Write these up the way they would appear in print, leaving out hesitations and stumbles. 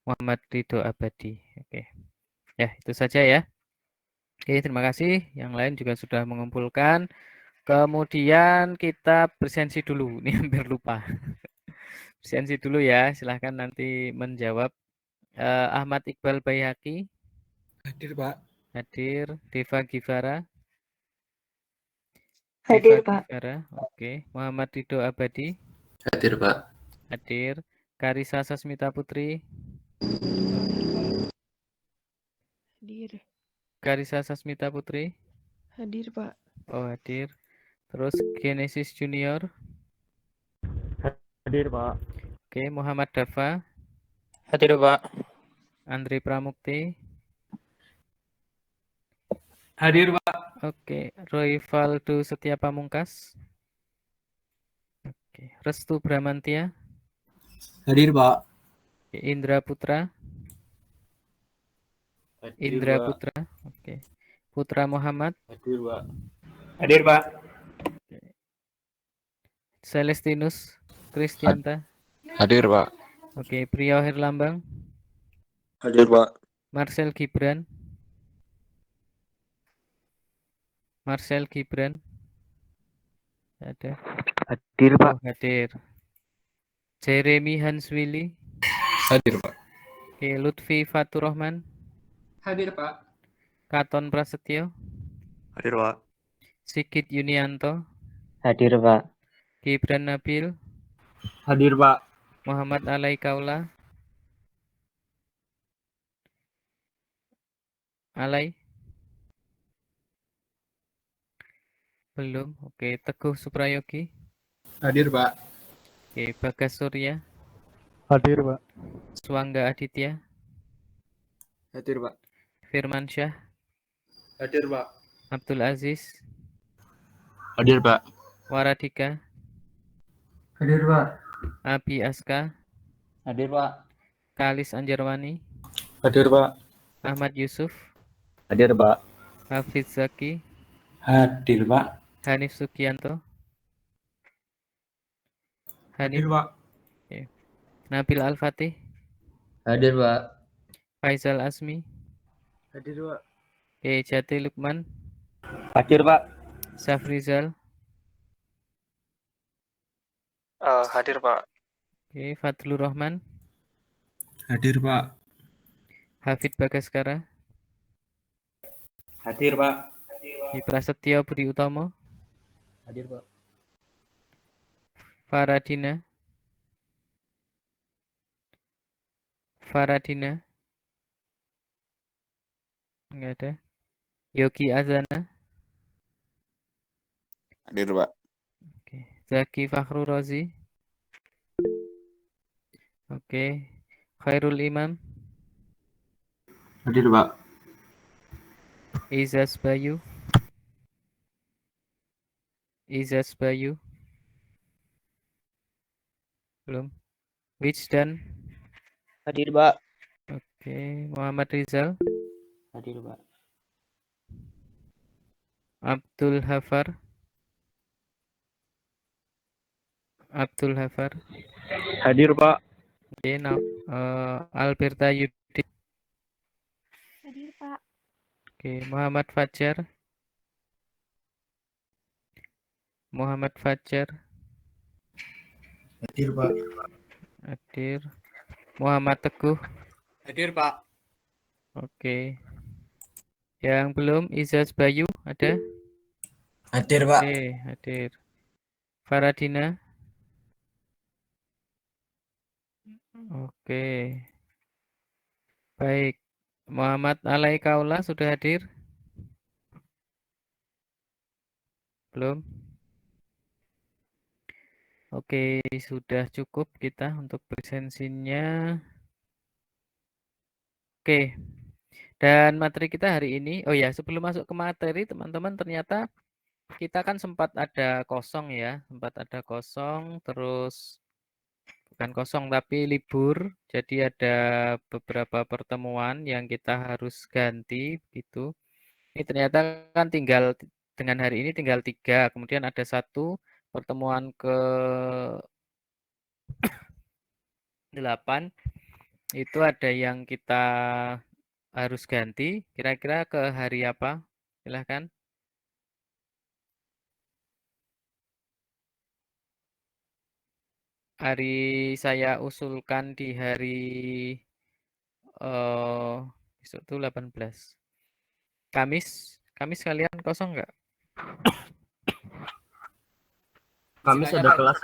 Muhammad Ridho Abadi. Oke. Ya, itu saja ya. Oke, terima kasih. Yang lain juga sudah mengumpulkan. Kemudian kita bersensi dulu. Ini hampir lupa. Bersensi dulu ya. Silahkan nanti menjawab. Ahmad Iqbal Baihaqi. Hadir, Pak. Hadir. Deva Givara. Hadir, Deva Pak. Givara. Oke. Muhammad Ridho Abadi. Hadir, Pak. Hadir. Karisa Sasmita Putri. Hadir. Karisa Sasmita Putri. Hadir, Pak. Oh, hadir. Terus Genesis Junior. Hadir, Pak. Oke, Muhammad Dafa. Hadir, Pak. Andri Pramukti. Hadir, Pak. Oke, Roy Valdo Setia Pamungkas. Oke, Restu Bramantia. Hadir, Pak. Oke, Indra Putra. Hadir, Indra Pak. Putra. Oke. Putra Muhammad. Hadir, Pak. Hadir, Pak. Celestinus Kristianta. Hadir, Pak. Oke, Priyo Herlambang. Hadir, Pak. Marcel Gibran. Marcel Gibran. Ada. Hadir, Pak. Oh, hadir. Jeremy Hanswili. Hadir, Pak. Oke, Lutfi Faturrahman. Hadir, Pak. Katon Prasetyo. Hadir, Pak. Sigit Yunianto. Hadir, Pak. Gibran Nabil. Hadir, Pak. Muhammad Alai Kaula. Alai. Belum. Oke, Teguh Suprayogi. Hadir, Pak. Oke, Bagas Surya. Hadir, Pak. Suangga Aditya. Hadir, Pak. Firman Syah. Hadir, Pak. Abdul Aziz. Hadir, Pak. Waradika. Hadir, Pak. Abi Aska. Hadir, Pak. Kalis Anjarwani. Hadir, Pak. Ahmad Yusuf. Hadir, Pak. Hafiz Zaki. Hadir, Pak. Hanif Sugianto. Hadir, Hanif. Pak. Nabil Al-Fatih. Hadir, Pak. Faisal Asmi. Hadir, Pak. Oke, Jati Lukman. Hadir, Pak. Safrizal. Hadir, Pak. Oke, Fadlur Rahman. Hadir, Pak. Hafid Bagaskara. Hadir, Pak. Oke, Prasetyo Budi Utomo. Hadir, Pak. Faradina. Faradina. Enggak ada. Yogi Azana. Hadir, Pak. Oke. Zaki Fakhru Rozi. Oke. Khairul Imam. Hadir, Pak. Izas Bayu. Izas Bayu. Belum. Wijdan. Hadir, Pak. Oke. Muhammad Rizal. Hadir, Pak. Abdul Hafar. Abdul Hafar. Hadir, Pak. Oke. Alberta Yudit. Hadir, Pak. Oke. Muhammad Fajar. Muhammad Fajar. Hadir, Pak. Hadir. Muhammad Teguh. Hadir, Pak. Oke. Yang belum Izaz Bayu ada? Hadir, Pak. Oke, hadir. Faradina. Oke. Baik. Muhammad Alai Kaula sudah hadir? Belum? Oke, sudah cukup kita untuk presensinya. Oke. Dan materi kita hari ini, oh ya, sebelum masuk ke materi, teman-teman ternyata kita kan sempat ada kosong ya, terus bukan kosong tapi libur, jadi ada beberapa pertemuan yang kita harus ganti gitu. Ini ternyata kan tinggal dengan hari ini tinggal 3, kemudian ada satu pertemuan ke 8 Itu ada yang kita harus ganti. Kira-kira ke hari apa? Silahkan. Hari saya usulkan di hari besok tuh 18. Kamis. Kamis kalian kosong nggak? Kamis ada kelas.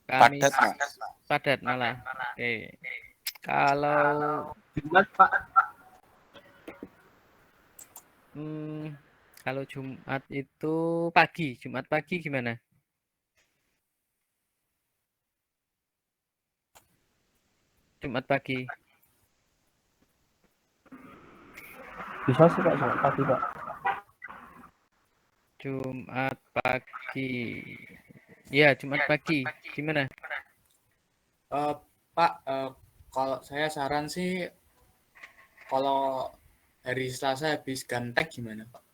Kamis Padat, Pak. padat malah. Oke. Kalau Jumat, Pak. kalau Jumat itu pagi. Jumat pagi gimana? Jumat pagi. Bisa sih, Pak, Jumat pagi, Pak. Jumat pagi. Ya, Jumat pagi. Gimana? Pak, kalau saya saran sih kalau hari Selasa habis gantek gimana, Pak?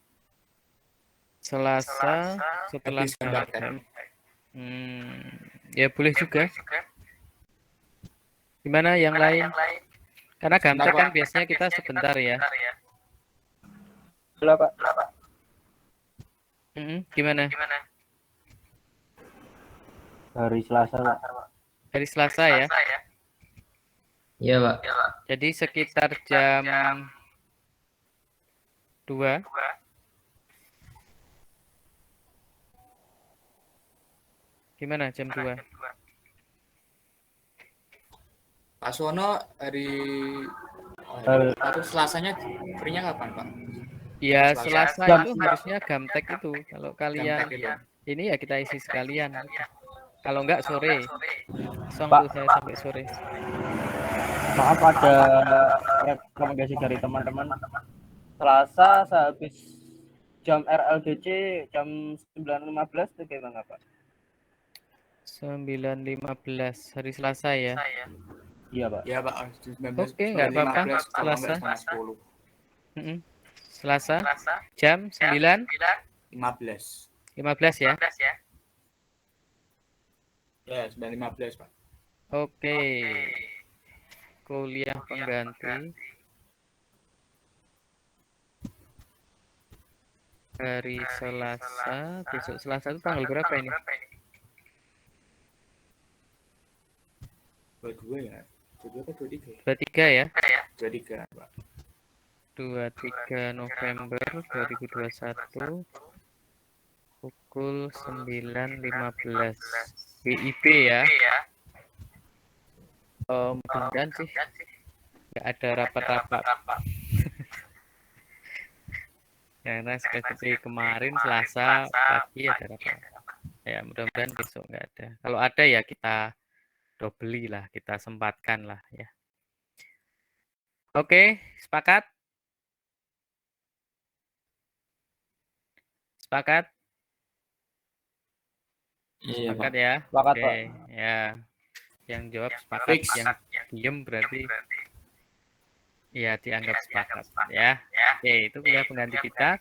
Selasa setelah Habis gantek. gantek. Ya boleh juga. Gimana yang lain? Karena gantek kan biasanya kita sebentar ya. Boleh, Pak. Gimana? Hari Selasa, Pak. Hari Selasa ya. Iya, Pak. Jadi sekitar jam 2. Gimana jam 2? Pak Suwono atau Selasanya free-nya kapan, Pak? Ya, Selasa. Selasa itu harusnya gamtek itu. Kalau kalian Gamtek itu. ini ya kita isi sekalian. Kalau enggak sore. Kosong Pak. tuh saya sampai sore. Maaf, ada rekomendasi dari teman-teman. Selasa sehabis jam RLDC jam 9.15 itu gimana, Pak? 9.15 hari Selasa ya. Iya, Pak. Ya, Pak. 19, Oke, nggak apa-apa. 15, kalau Selasa. nggak setengah 10. Selasa jam 9.15 15. ya. Ya, 9.15, Pak. Oke. Kuliah pengganti hari Selasa. Besok Selasa itu tanggal berapa ini? 22 ya. 22 atau 23 ya? 23 ya. 23, Pak. 23 November 2021 pukul 9.15 WIB ya. Mudah-mudahan sih nggak ada rapat-rapat. Karena seperti kemarin Selasa pagi ada rapat. Ya mudah-mudahan besok nggak ada. Kalau ada ya kita dobeli lah, kita sempatkan lah ya. Oke, sepakat? Sepakat? Iya, Sepakat Pak. ya? Sepakat, Oke, Pak. ya. Yang jawab sepakat, Fix. yang diem berarti ya dianggap sepakat ya. Oke, itu kuliah pengganti kita.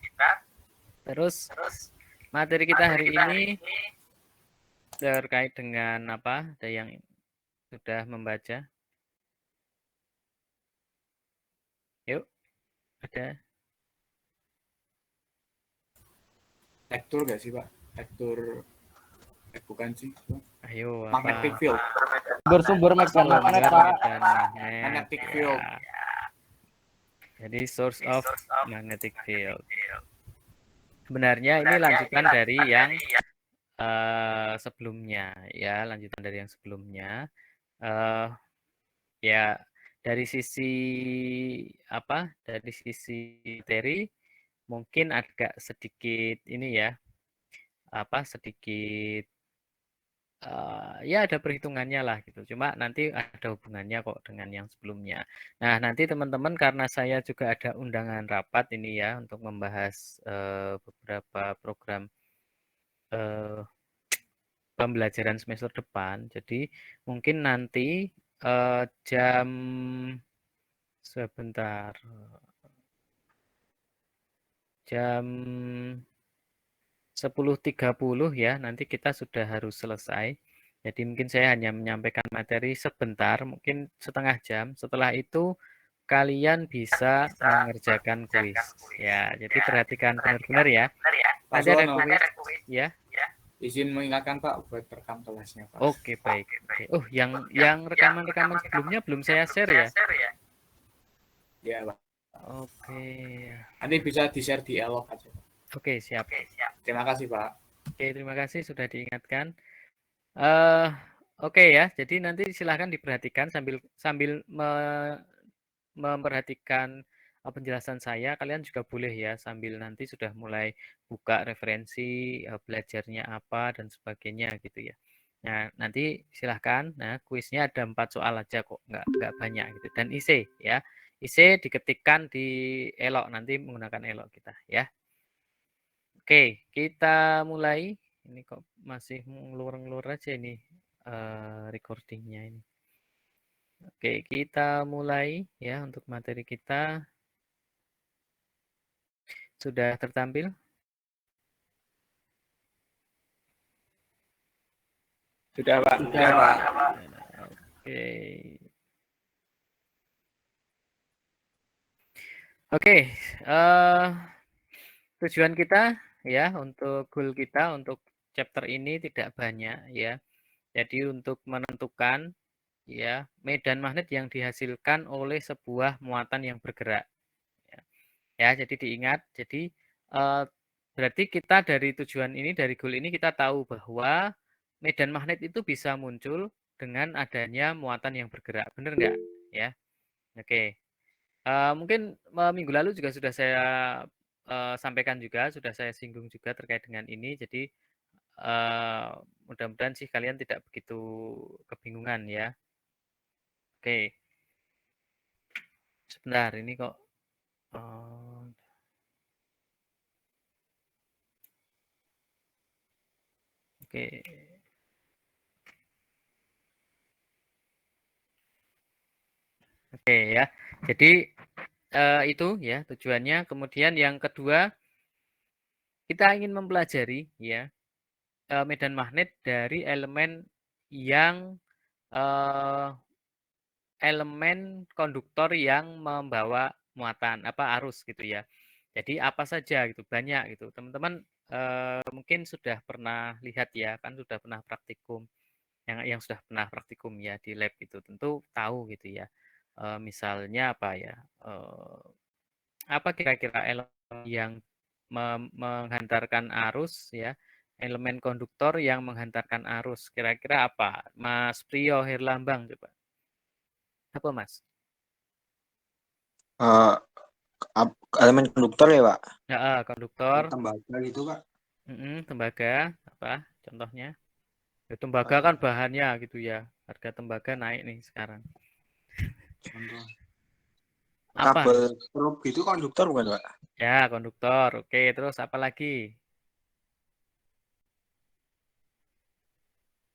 Terus materi kita hari ini terkait dengan apa? Ada yang sudah membaca? Yuk, ada. Lektur nggak sih, Pak? Lektur bukan sih, Pak. Ayo, Magnetic apa? field. Bersumber magnet, Pak. Magnetic field. Ya. Jadi source of magnetic field. Sebenarnya ini lanjutan dari yang sebelumnya ya, lanjutan dari yang sebelumnya. Ya dari sisi apa? Dari sisi materi mungkin agak sedikit ini ya, apa sedikit ya ada perhitungannya lah gitu. Cuma nanti ada hubungannya kok dengan yang sebelumnya. Nah, nanti teman-teman karena saya juga ada undangan rapat ini ya untuk membahas beberapa program pembelajaran semester depan. Jadi mungkin nanti jam sebentar jam 10.30 ya nanti kita sudah harus selesai. Jadi mungkin saya hanya menyampaikan materi sebentar, mungkin setengah jam. Setelah itu kalian bisa mengerjakan kuis. Ya, jadi perhatikan benar-benar ya. Pak Nanti ada Suwono, kuis. Ya. izin mengingatkan Pak buat rekam kelasnya Pak. Oke, baik. Oke. Oh, yang rekaman-rekaman sebelumnya belum saya share ya? Ya Pak. Oke. Nanti bisa di-share di Elok aja Pak. Oke, siap. Terima kasih Pak. Oke, terima kasih sudah diingatkan. Oke ya, jadi nanti silahkan diperhatikan sambil memperhatikan penjelasan saya, kalian juga boleh ya sambil nanti sudah mulai buka referensi, belajarnya apa dan sebagainya gitu ya. Nah, nanti silahkan. Nah, kuisnya ada 4 soal aja kok, nggak banyak gitu. Dan IC ya, IC diketikkan di Elok nanti menggunakan Elok kita ya. Oke, kita mulai. Ini kok masih ngelur-ngelur aja ini recordingnya ini. Oke, kita mulai ya untuk materi kita. Sudah tertampil? Sudah Pak. Sudah Pak. Oke. Oke, tujuan kita ya untuk goal kita untuk chapter ini tidak banyak ya. Jadi untuk menentukan ya medan magnet yang dihasilkan oleh sebuah muatan yang bergerak. Ya, jadi diingat. Jadi berarti kita dari tujuan ini, dari goal ini kita tahu bahwa medan magnet itu bisa muncul dengan adanya muatan yang bergerak. Benar nggak? Ya. Oke. Mungkin minggu lalu juga sudah saya sampaikan juga, sudah saya singgung juga terkait dengan ini. Jadi mudah-mudahan sih kalian tidak begitu kebingungan ya. Oke. Sebentar, ini kok. Oke. Oke ya. Jadi itu ya tujuannya. Kemudian yang kedua, kita ingin mempelajari ya medan magnet dari elemen yang elemen konduktor yang membawa muatan arus gitu ya. Jadi apa saja gitu, banyak gitu. Teman-teman mungkin sudah pernah lihat ya, kan sudah pernah praktikum. Yang sudah pernah praktikum ya di lab itu tentu tahu gitu ya. Misalnya apa ya? Apa kira-kira elemen yang menghantarkan arus ya? Elemen konduktor yang menghantarkan arus. Kira-kira apa? Mas Priyo Herlambang coba. Apa Mas? Elemen konduktor ya, Pak? Ya, konduktor. Tembaga gitu, Pak. Tembaga apa? Contohnya? Ya, tembaga kan bahannya gitu ya. Harga tembaga naik nih sekarang. Contoh. Apa? Kabel prob gitu konduktor bukan, Pak? Ya, konduktor. Oke, terus apa lagi?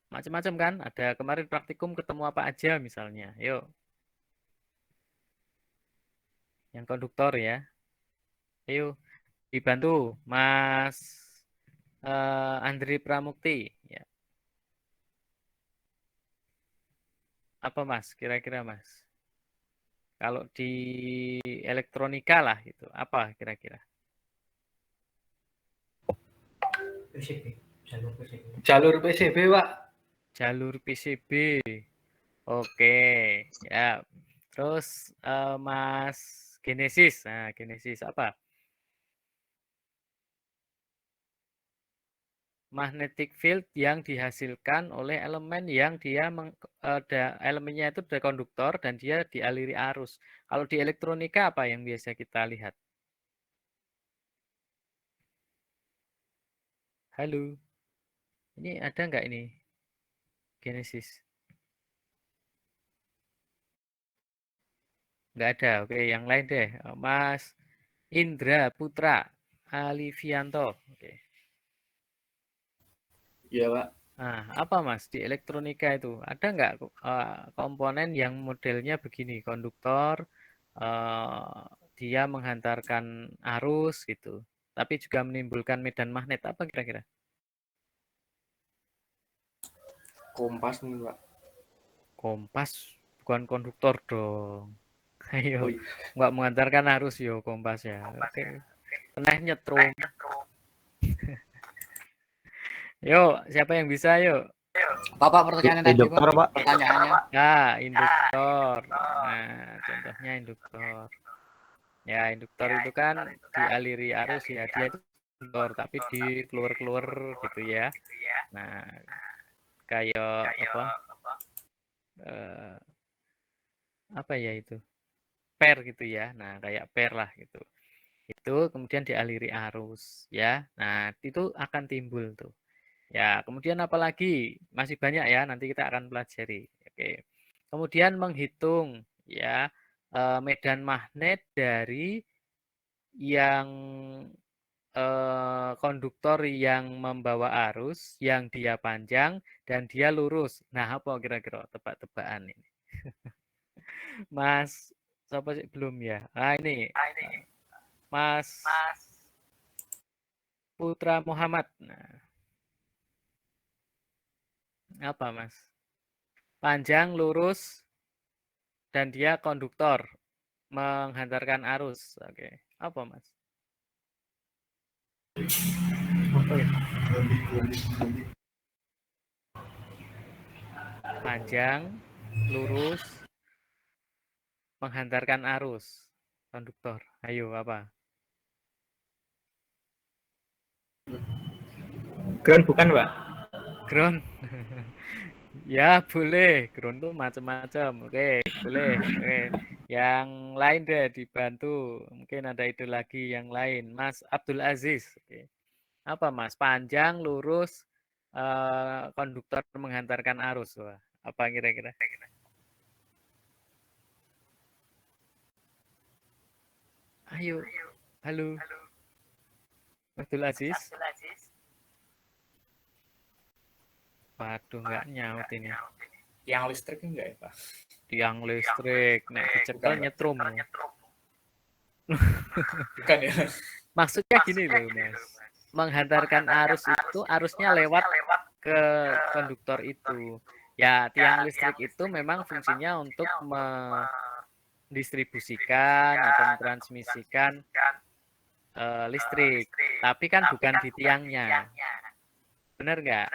Macam-macam kan? Ada kemarin praktikum ketemu apa aja misalnya. Yuk. Yang konduktor ya. Ayo dibantu Mas Andri Pramukti ya. Apa Mas? Kira-kira Mas? Kalau di elektronika lah itu, apa kira-kira? Jalur PCB, Pak. Jalur PCB. Oke, ya. Terus Mas Genesis. Nah, Genesis apa? Magnetic field yang dihasilkan oleh elemen yang dia elemennya itu dari konduktor dan dia dialiri arus. Kalau di elektronika apa yang biasa kita lihat? Halo, ini ada nggak ini Genesis? Nggak ada. Oke, yang lain deh. Mas Indra Putra Alivianto. Oke. Iya Pak. Nah, apa Mas di elektronika itu ada nggak komponen yang modelnya begini, konduktor, dia menghantarkan arus gitu, tapi juga menimbulkan medan magnet apa kira-kira? Kompas mungkin, Pak. Kompas bukan konduktor dong. Ayo, Oh, iya. nggak mengantarkan arus yo Kompas ya. Oke. Pernah nyetrum. Yuk, siapa yang bisa yuk? Bapak pertanyaannya tadi, Pak. Induktor, Pak. Pertanyaannya. Nah, induktor. Nah, contohnya induktor. Ya, induktor itu kan dialiri arus ya. Dia itu induktor, tapi di keluar-keluar gitu ya. Nah, kayak eh, apa ya itu? Per gitu ya. Nah, kayak per lah gitu. Itu kemudian dialiri arus ya. Nah, itu akan timbul tuh. Ya, kemudian apalagi masih banyak ya, nanti kita akan pelajari. Oke. Kemudian menghitung ya medan magnet dari yang konduktor yang membawa arus, yang dia panjang dan dia lurus. Nah, apa kira-kira tebak-tebakan ini? Mas, siapa sih belum ya? Ah, ini Mas Putra Muhammad. Nah, apa Mas? Panjang, lurus, dan dia konduktor menghantarkan arus. Oke, apa Mas? Panjang, lurus, menghantarkan arus, konduktor. Ayo apa? Ground bukan, Pak? Ground. Ya boleh, ground tuh macam-macam. Oke, boleh. Oke. Yang lain deh dibantu. Mungkin ada ide lagi yang lain. Mas Abdul Aziz. Oke. Apa Mas? Panjang, lurus, konduktor menghantarkan arus. Wah, apa kira-kira? Ayo. Halo. Abdul Aziz. Waduh, nggak nyaut ini. Yang listrik enggak ya, Pak? Tiang listrik, nek dicekel nyetrum. Bukan ya? Maksudnya gini loh, Mas. Menghantarkan arus itu arusnya lewat ke konduktor itu. Ya, tiang listrik itu memang fungsinya untuk mendistribusikan atau mentransmisikan listrik. Tapi kan bukan di tiangnya. Benar nggak?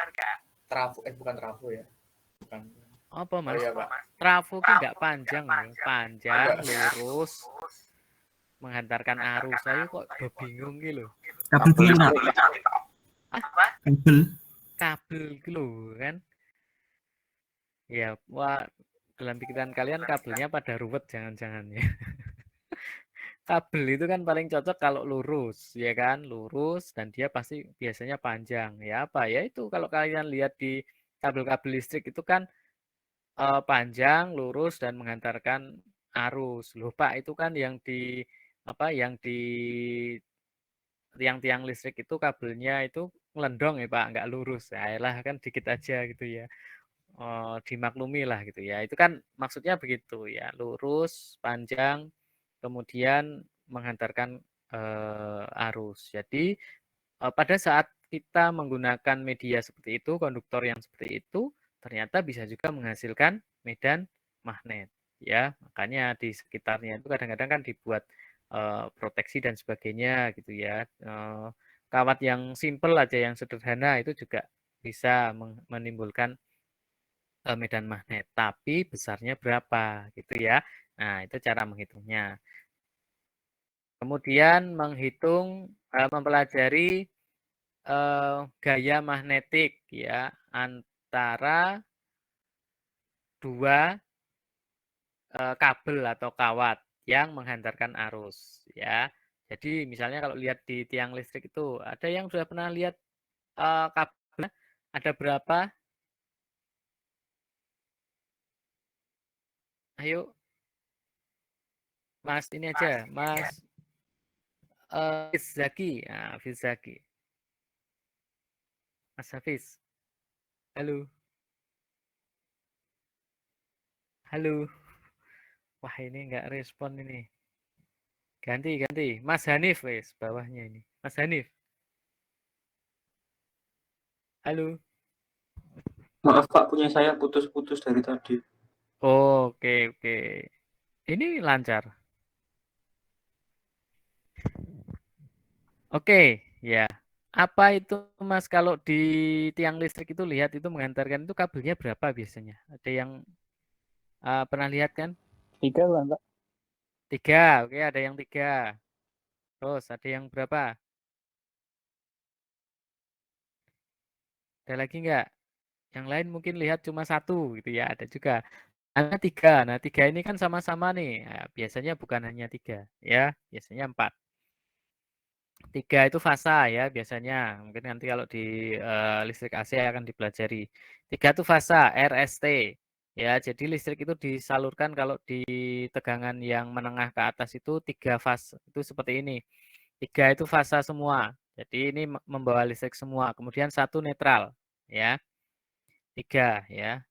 Trafo, bukan trafo ya? Bukan. Apa, Oh Mas? iya, Pak. Trafo ki nggak panjang loh. Panjang, lurus, menghantarkan arus. Saya kok do bingung gitu loh. Kabel tiang, Pak. Kabel. Kabel gitu loh kan. Ya, wah, dalam pikiran kalian kabelnya pada ruwet jangan-jangan ya. Kabel itu kan paling cocok kalau lurus, ya kan? Lurus dan dia pasti biasanya panjang. Ya apa? Ya itu kalau kalian lihat di kabel-kabel listrik itu kan panjang, lurus dan menghantarkan arus. Loh, Pak, itu kan yang di apa? Yang di tiang-tiang listrik itu kabelnya itu ngelendong ya, Pak, nggak lurus. Yaelah kan dikit aja gitu ya. Dimaklumi lah gitu ya. Itu kan maksudnya begitu ya, lurus, panjang, kemudian menghantarkan arus. Jadi pada saat kita menggunakan media seperti itu, konduktor yang seperti itu, ternyata bisa juga menghasilkan medan magnet. Ya, makanya di sekitarnya itu kadang-kadang kan dibuat proteksi dan sebagainya gitu ya. Kawat yang simple aja, yang sederhana itu juga bisa menimbulkan medan magnet, tapi besarnya berapa gitu ya. Nah, itu cara menghitungnya. Kemudian menghitung mempelajari gaya magnetik ya antara dua kabel atau kawat yang menghantarkan arus ya. Jadi misalnya kalau lihat di tiang listrik itu ada yang sudah pernah lihat kabelnya ada berapa? Ayo, Mas ini aja, Mas Zaki, nah, Zaki, Mas Hafiz, halo, halo, wah ini nggak respon ini, ganti, Mas Hanif, wes bawahnya ini, Mas Hanif, halo, Maaf Pak, punya saya putus-putus dari tadi. Oke, oke. Ini lancar. Oke, ya. Apa itu Mas kalau di tiang listrik itu lihat itu mengantarkan itu kabelnya berapa biasanya? Ada yang pernah lihat kan? 3 bukan, Pak? 3, oke ada yang 3. Terus ada yang berapa? Ada lagi nggak? Yang lain mungkin lihat cuma 1 gitu ya, ada juga. Ada 3. Nah 3 ini kan sama-sama nih. Nah, biasanya bukan hanya 3 ya, biasanya 4. 3 itu fasa ya biasanya. Mungkin nanti kalau di listrik AC akan dipelajari. 3 itu fasa RST. Ya, jadi listrik itu disalurkan kalau di tegangan yang menengah ke atas itu 3 fase. Itu seperti ini. 3 itu fasa semua. Jadi ini membawa listrik semua. Kemudian 1 netral ya. 3 ya.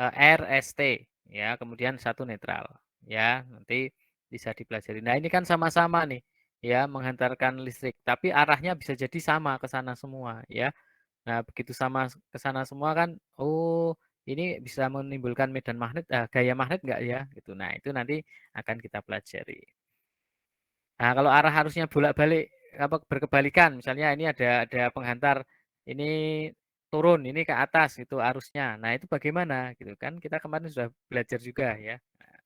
RST ya, kemudian 1 netral ya. Nanti bisa dipelajari. Nah, ini kan sama-sama nih ya menghantarkan listrik, tapi arahnya bisa jadi sama ke sana semua ya. Nah, begitu sama ke sana semua kan, oh ini bisa menimbulkan medan magnet, gaya magnet enggak ya? Gitu. Nah, itu nanti akan kita pelajari. Nah, kalau arah harusnya bolak-balik apa berkebalikan, misalnya ini ada penghantar ini turun, ini ke atas itu arusnya. Nah, itu bagaimana gitu kan? Kita kemarin sudah belajar juga ya. Nah,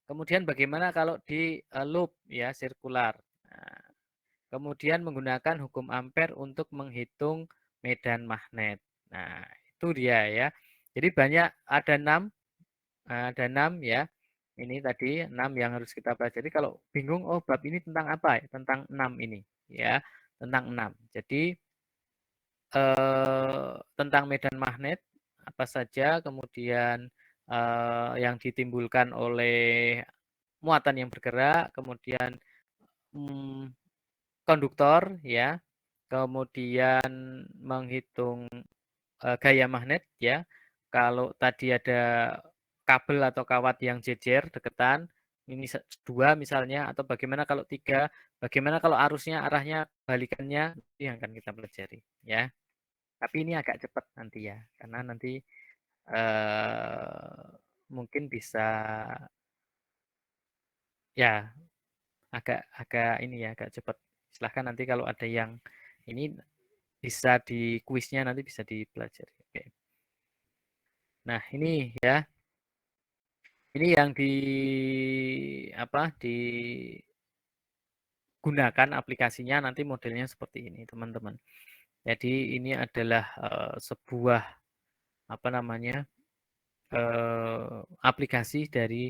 kemudian bagaimana kalau di loop ya sirkular. Nah, kemudian menggunakan hukum Ampere untuk menghitung medan magnet. Nah, itu dia ya. Jadi banyak ada 6 ya. Ini tadi 6 yang harus kita pelajari. Kalau bingung, oh bab ini tentang apa ya? Tentang 6 ini ya. Tentang 6. Jadi tentang medan magnet apa saja, kemudian yang ditimbulkan oleh muatan yang bergerak, kemudian konduktor ya, kemudian menghitung gaya magnet ya. Kalau tadi ada kabel atau kawat yang jejer deketan, ini 2 misalnya, atau bagaimana kalau 3, bagaimana kalau arusnya arahnya balikannya, itu yang akan kita pelajari ya. Tapi ini agak cepat nanti ya, karena nanti mungkin bisa ya agak ini ya agak cepat. Silahkan nanti kalau ada yang ini bisa di kuisnya nanti bisa dipelajari. Oke. Nah ini ya, ini yang digunakan aplikasinya nanti modelnya seperti ini teman-teman. Jadi ini adalah sebuah aplikasi dari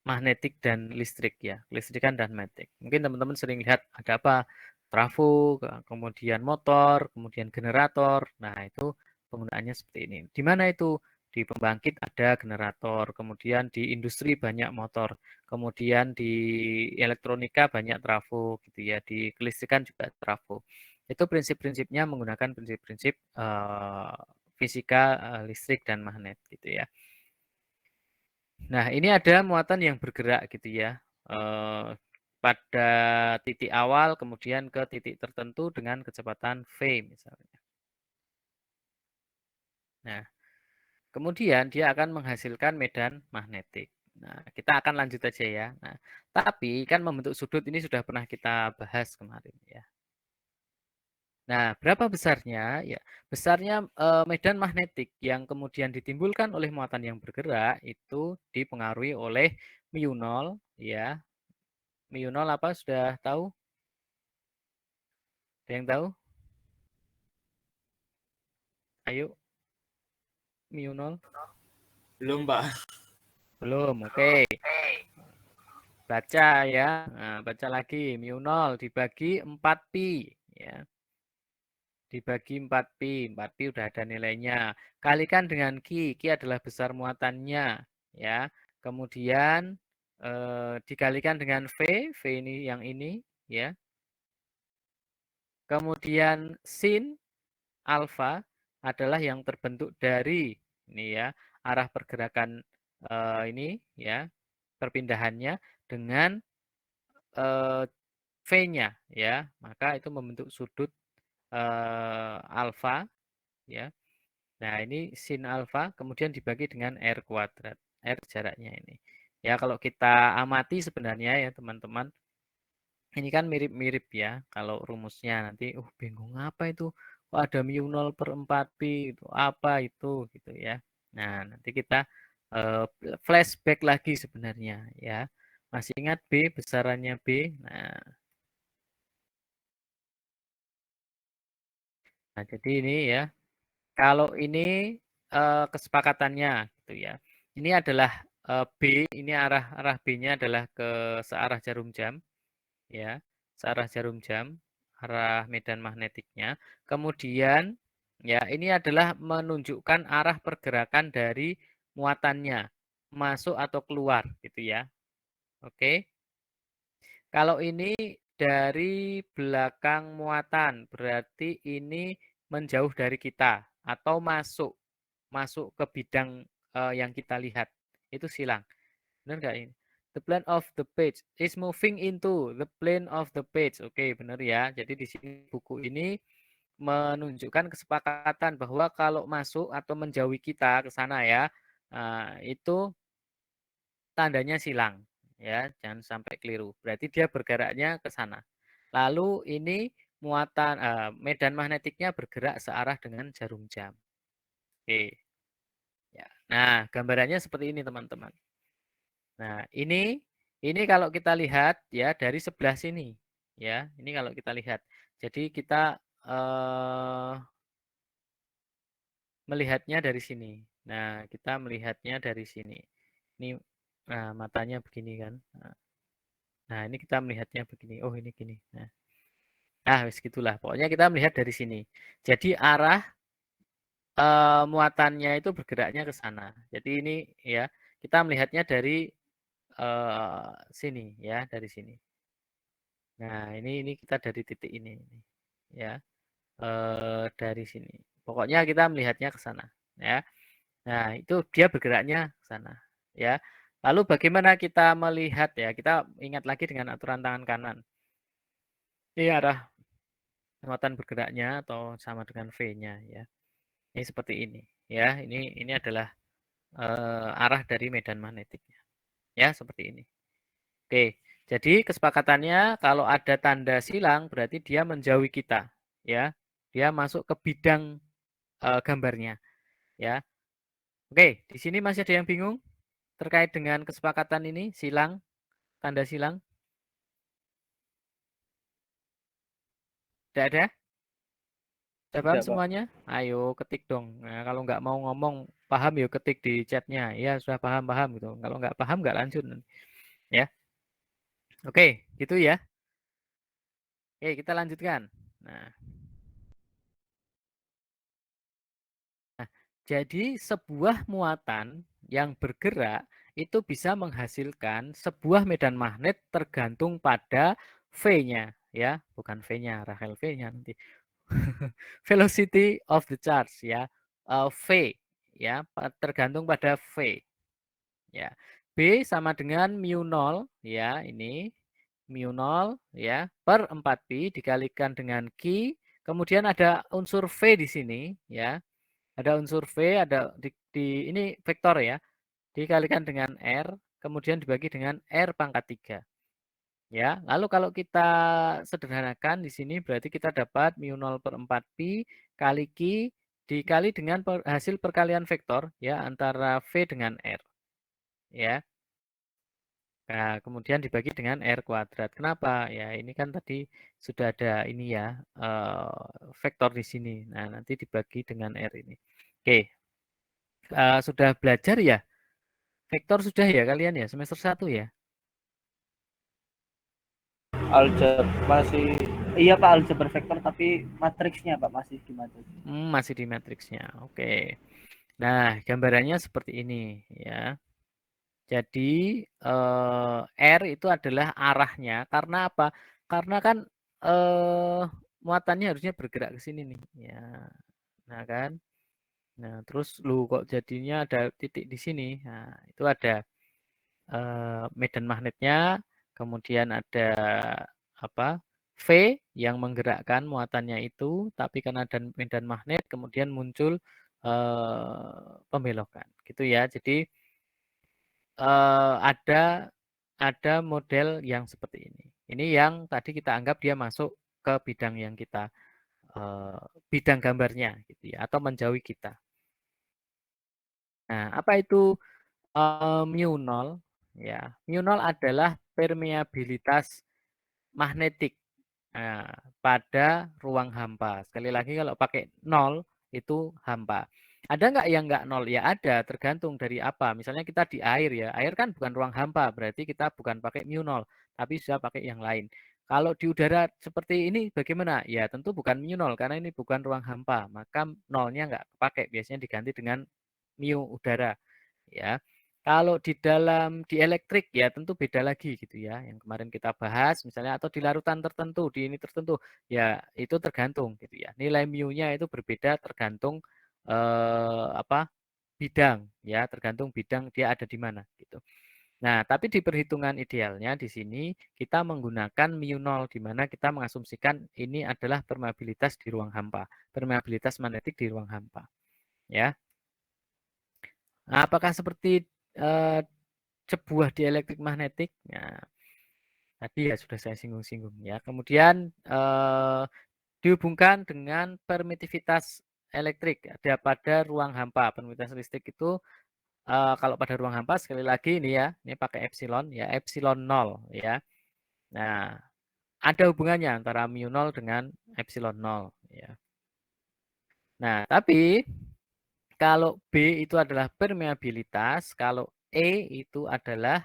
magnetik dan listrik ya, listrikan dan magnetik. Mungkin teman-teman sering lihat ada apa? Trafo, kemudian motor, kemudian generator. Nah, itu penggunaannya seperti ini. Di mana itu? Di pembangkit ada generator, kemudian di industri banyak motor, kemudian di elektronika banyak trafo gitu ya, di kelistrikan juga trafo. Itu prinsip-prinsipnya menggunakan prinsip-prinsip fisika listrik dan magnet gitu ya. Nah, ini ada muatan yang bergerak gitu ya. Pada titik awal kemudian ke titik tertentu dengan kecepatan V misalnya. Nah, kemudian dia akan menghasilkan medan magnetik. Nah, kita akan lanjut aja ya. Nah, tapi kan membentuk sudut ini sudah pernah kita bahas kemarin ya. Nah, berapa besarnya? Ya, besarnya medan magnetik yang kemudian ditimbulkan oleh muatan yang bergerak itu dipengaruhi oleh mu0 ya. Mu0 apa sudah tahu? Ada yang tahu? Ayo. Mu0? Belum, Pak. Belum. Oke. Baca ya. Nah, baca lagi mu0 dibagi 4pi ya. Dibagi 4pi. 4pi udah ada nilainya. Kalikan dengan Q. Q adalah besar muatannya ya. Kemudian dikalikan dengan V. V ini yang ini ya. Kemudian sin alfa adalah yang terbentuk dari ini ya arah pergerakan ini ya perpindahannya dengan V-nya ya, maka itu membentuk sudut alfa ya. Nah, ini sin alfa kemudian dibagi dengan R kuadrat. R jaraknya ini. Ya, kalau kita amati sebenarnya ya teman-teman, ini kan mirip-mirip ya. Kalau rumusnya nanti, bingung apa itu? Kok ada mu 0/4pi itu apa itu gitu ya. Nah, nanti kita flashback lagi sebenarnya ya. Masih ingat B besarannya B? Nah, jadi ini ya. Kalau ini kesepakatannya gitu ya. Ini adalah B, ini arah B-nya adalah ke searah jarum jam ya. Searah jarum jam, arah medan magnetiknya. Kemudian ya, ini adalah menunjukkan arah pergerakan dari muatannya, masuk atau keluar gitu ya. Oke. Kalau ini dari belakang muatan, berarti ini menjauh dari kita atau masuk ke bidang yang kita lihat. Itu silang. Benar nggak ini? The plane of the page is moving into the plane of the page. Oke, benar ya. Jadi di sini buku ini menunjukkan kesepakatan bahwa kalau masuk atau menjauhi kita ke sana ya, itu tandanya silang ya, jangan sampai keliru. Berarti dia bergeraknya ke sana. Lalu ini muatan medan magnetiknya bergerak searah dengan jarum jam. Oke. Ya. Nah, gambarannya seperti ini teman-teman. Nah, ini kalau kita lihat ya dari sebelah sini ya. Ini kalau kita lihat. Jadi kita melihatnya dari sini. Nah, kita melihatnya dari sini. Ini matanya begini kan. Nah, ini kita melihatnya begini. Oh, ini gini. Nah, wis gitulah. Pokoknya kita melihat dari sini. Jadi arah muatannya itu bergeraknya ke sana. Jadi ini ya, kita melihatnya dari sini ya, dari sini. Nah, ini kita dari titik ini ya. Dari sini. Pokoknya kita melihatnya ke sana ya. Nah, itu dia bergeraknya ke sana ya. Lalu bagaimana kita melihat ya? Kita ingat lagi dengan aturan tangan kanan. Ini arah muatan bergeraknya atau sama dengan V-nya ya. Ini seperti ini ya. Ini adalah arah dari medan magnetiknya. Ya, seperti ini. Oke. Jadi kesepakatannya kalau ada tanda silang berarti dia menjauhi kita ya. Dia masuk ke bidang gambarnya ya. Oke, di sini masih ada yang bingung terkait dengan kesepakatan ini, silang, tanda silang? Tidak ada? Sudah paham semuanya? Ayo ketik dong. Nah, kalau nggak mau ngomong paham yuk ketik di chatnya. Ya sudah paham gitu. Kalau nggak paham nggak lanjut. Ya. Oke, gitu ya. Oke, kita lanjutkan. Nah, jadi sebuah muatan yang bergerak itu bisa menghasilkan sebuah medan magnet tergantung pada V-nya. Ya, bukan V-nya, Rachel V-nya nanti. Velocity of the charge ya, V ya, tergantung pada V ya. B sama dengan mu 0 ya, ini mu 0 ya per 4pi dikalikan dengan Q, kemudian ada unsur V di sini ya. Ada unsur V, ada di ini vektor ya, dikalikan dengan R, kemudian dibagi dengan R pangkat 3. Ya, lalu kalau kita sederhanakan di sini berarti kita dapat mu 0 per 4pi kali Q dikali dengan hasil perkalian vektor ya antara V dengan R. Ya. Nah, kemudian dibagi dengan R kuadrat. Kenapa? Ya, ini kan tadi sudah ada ini ya, vektor di sini. Nah, nanti dibagi dengan R ini. Oke. Sudah belajar ya? Vektor sudah ya kalian ya? Semester 1 ya? Aljabar masih, iya Pak, aljabar vektor tapi matriksnya Pak masih di matriks. Masih di matriksnya. Oke. Nah, gambarannya seperti ini ya. Jadi R itu adalah arahnya. Karena apa? Karena kan muatannya harusnya bergerak ke sini nih. Ya, nah kan. Nah, terus lu kok jadinya ada titik di sini. Nah, itu ada medan magnetnya, kemudian ada apa? V yang menggerakkan muatannya itu, tapi karena ada medan magnet kemudian muncul pembelokan gitu ya. Jadi ada model yang seperti ini. Ini yang tadi kita anggap dia masuk ke bidang yang kita bidang gambarnya gitu ya, atau menjauhi kita. Nah, apa itu mu nol? Ya, mu nol adalah permeabilitas magnetik pada ruang hampa. Sekali lagi kalau pakai nol itu hampa. Ada nggak yang nggak nol? Ya ada, tergantung dari apa. Misalnya kita di air ya, air kan bukan ruang hampa, berarti kita bukan pakai mu nol, tapi sudah pakai yang lain. Kalau di udara seperti ini bagaimana? Ya tentu bukan mu nol, karena ini bukan ruang hampa, maka nolnya nggak pakai, biasanya diganti dengan mu udara. Ya, kalau di elektrik ya tentu beda lagi gitu ya. Yang kemarin kita bahas misalnya atau di larutan tertentu, di ini tertentu ya itu tergantung gitu ya. Nilai mu-nya itu berbeda tergantung bidang ya, tergantung bidang dia ada di mana gitu. Nah, tapi di perhitungan idealnya di sini kita menggunakan mu nol di mana kita mengasumsikan ini adalah permeabilitas di ruang hampa, permeabilitas magnetik di ruang hampa. Ya. Nah, apakah seperti sebuah dielektrik magnetik? Nah, tadi ya sudah saya singgung-singgung ya. Kemudian dihubungkan dengan permitivitas elektrik ada pada ruang hampa. Permitivitas listrik itu kalau pada ruang hampa sekali lagi ini ya, ini pakai epsilon ya, epsilon 0 ya. Nah, ada hubungannya antara mu 0 dengan epsilon 0 ya. Nah, tapi kalau B itu adalah permeabilitas, kalau E itu adalah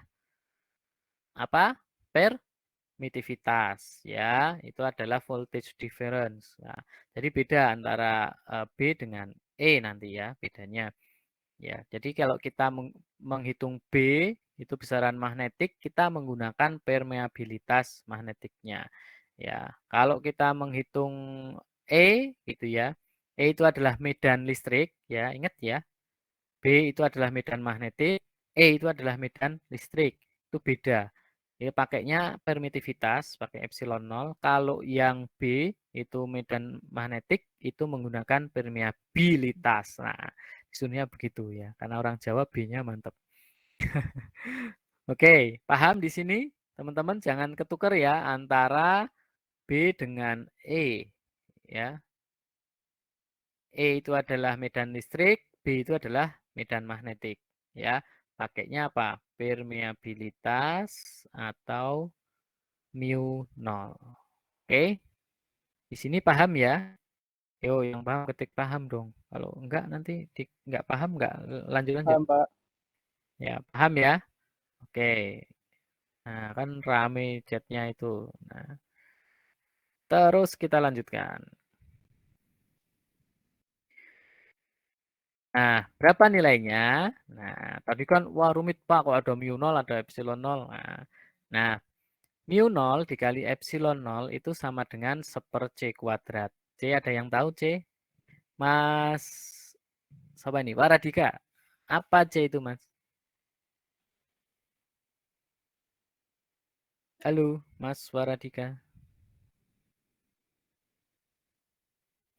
apa? Permitivitas ya, itu adalah voltage difference. Nah, jadi beda antara B dengan E nanti ya, bedanya. Ya, jadi kalau kita menghitung B itu besaran magnetik, kita menggunakan permeabilitas magnetiknya. Ya, kalau kita menghitung E gitu ya. E itu adalah medan listrik ya, ingat ya. B itu adalah medan magnetik, E itu adalah medan listrik. Itu beda. Ya, pakainya permitivitas, pakai epsilon 0. Kalau yang B itu medan magnetik, itu menggunakan permeabilitas. Nah, disuruhnya begitu ya, karena orang Jawa B-nya mantap. Oke, paham di sini? Teman-teman jangan ketukar ya antara B dengan E. Ya, E itu adalah medan listrik, B itu adalah medan magnetik. Ya, pakainya apa? Permeabilitas atau mu 0. Oke, di sini paham ya? Yo, yang paham ketik paham dong. Kalau enggak nanti enggak paham enggak lanjut. Paham, Pak. Ya, paham ya? Oke. Nah, kan rame chatnya itu. Nah, terus kita lanjutkan. Nah, berapa nilainya? Nah, tadi kan wah rumit Pak, kok ada mu 0, ada epsilon 0. Nah, mu 0 dikali epsilon 0 itu sama dengan 1/c². C ada yang tahu C? Mas, siapa ini? Waradika. Apa C itu, Mas? Halo, Mas Waradika.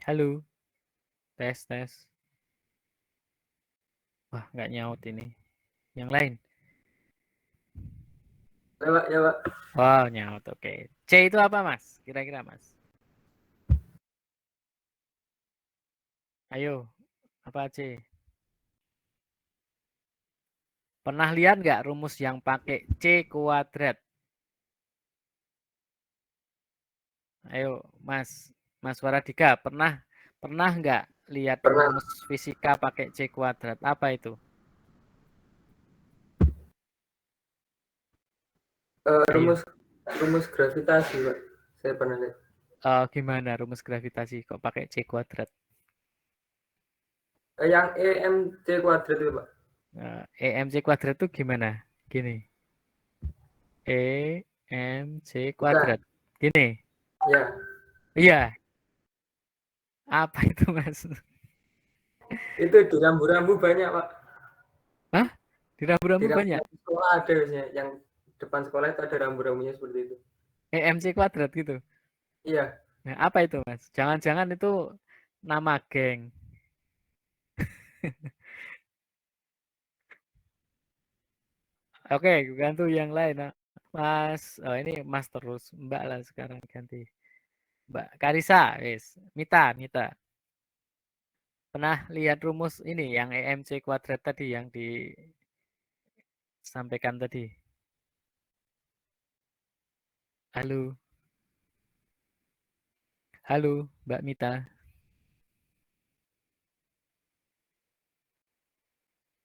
Halo. Tes, tes. Wah, nggak nyaut ini. Yang lain. Ya, Pak, ya, Pak. Wow, nyaut. Oke. C itu apa, Mas? Kira-kira, Mas? Ayo, apa C? Pernah lihat nggak rumus yang pakai C²? Ayo, Mas Waradika, pernah nggak lihat Pernah. rumus fisika pakai C²? Apa itu? Rumus gravitasi, Pak. Saya pernah lihat. Gimana rumus gravitasi kok pakai C²? Yang EMC² itu, Pak. EMC² itu gimana? Gini. EMC². Gini. Ya. Iya. Apa itu, Mas? Itu di rambu-rambu banyak, Pak. Hah? Di rambu-rambu banyak? Sekolah ada biasanya. Yang depan sekolah itu ada rambu-rambunya seperti itu. EMC² gitu? Iya. Nah, apa itu, Mas? Jangan-jangan itu nama geng. Oke, ganti yang lain. Nah. Mas, oh ini Mas terus, Mbak lah sekarang ganti. Mbak Karisa, wis. Mita. Pernah lihat rumus ini yang EMC kuadrat tadi yang disampaikan tadi? Halo, Mbak Mita.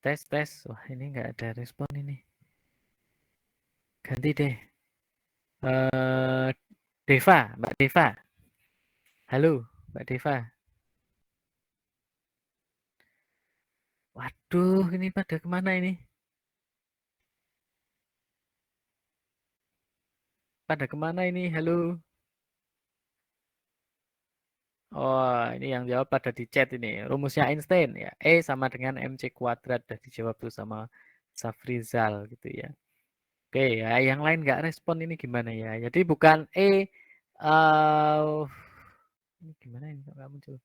Tes. Wah, ini nggak ada respon ini. Ganti deh. Deva, Mbak Deva. Halo, Mbak Deva. Waduh, ini pada kemana ini? Pada kemana ini? Halo. Oh, ini yang jawab pada di chat ini. Rumusnya Einstein ya. E sama dengan MC kuadrat. Sudah dijawab tuh sama Safrizal gitu ya. Oke ya, yang lain nggak respon ini gimana ya? Jadi bukan ini gimana ini nggak muncul?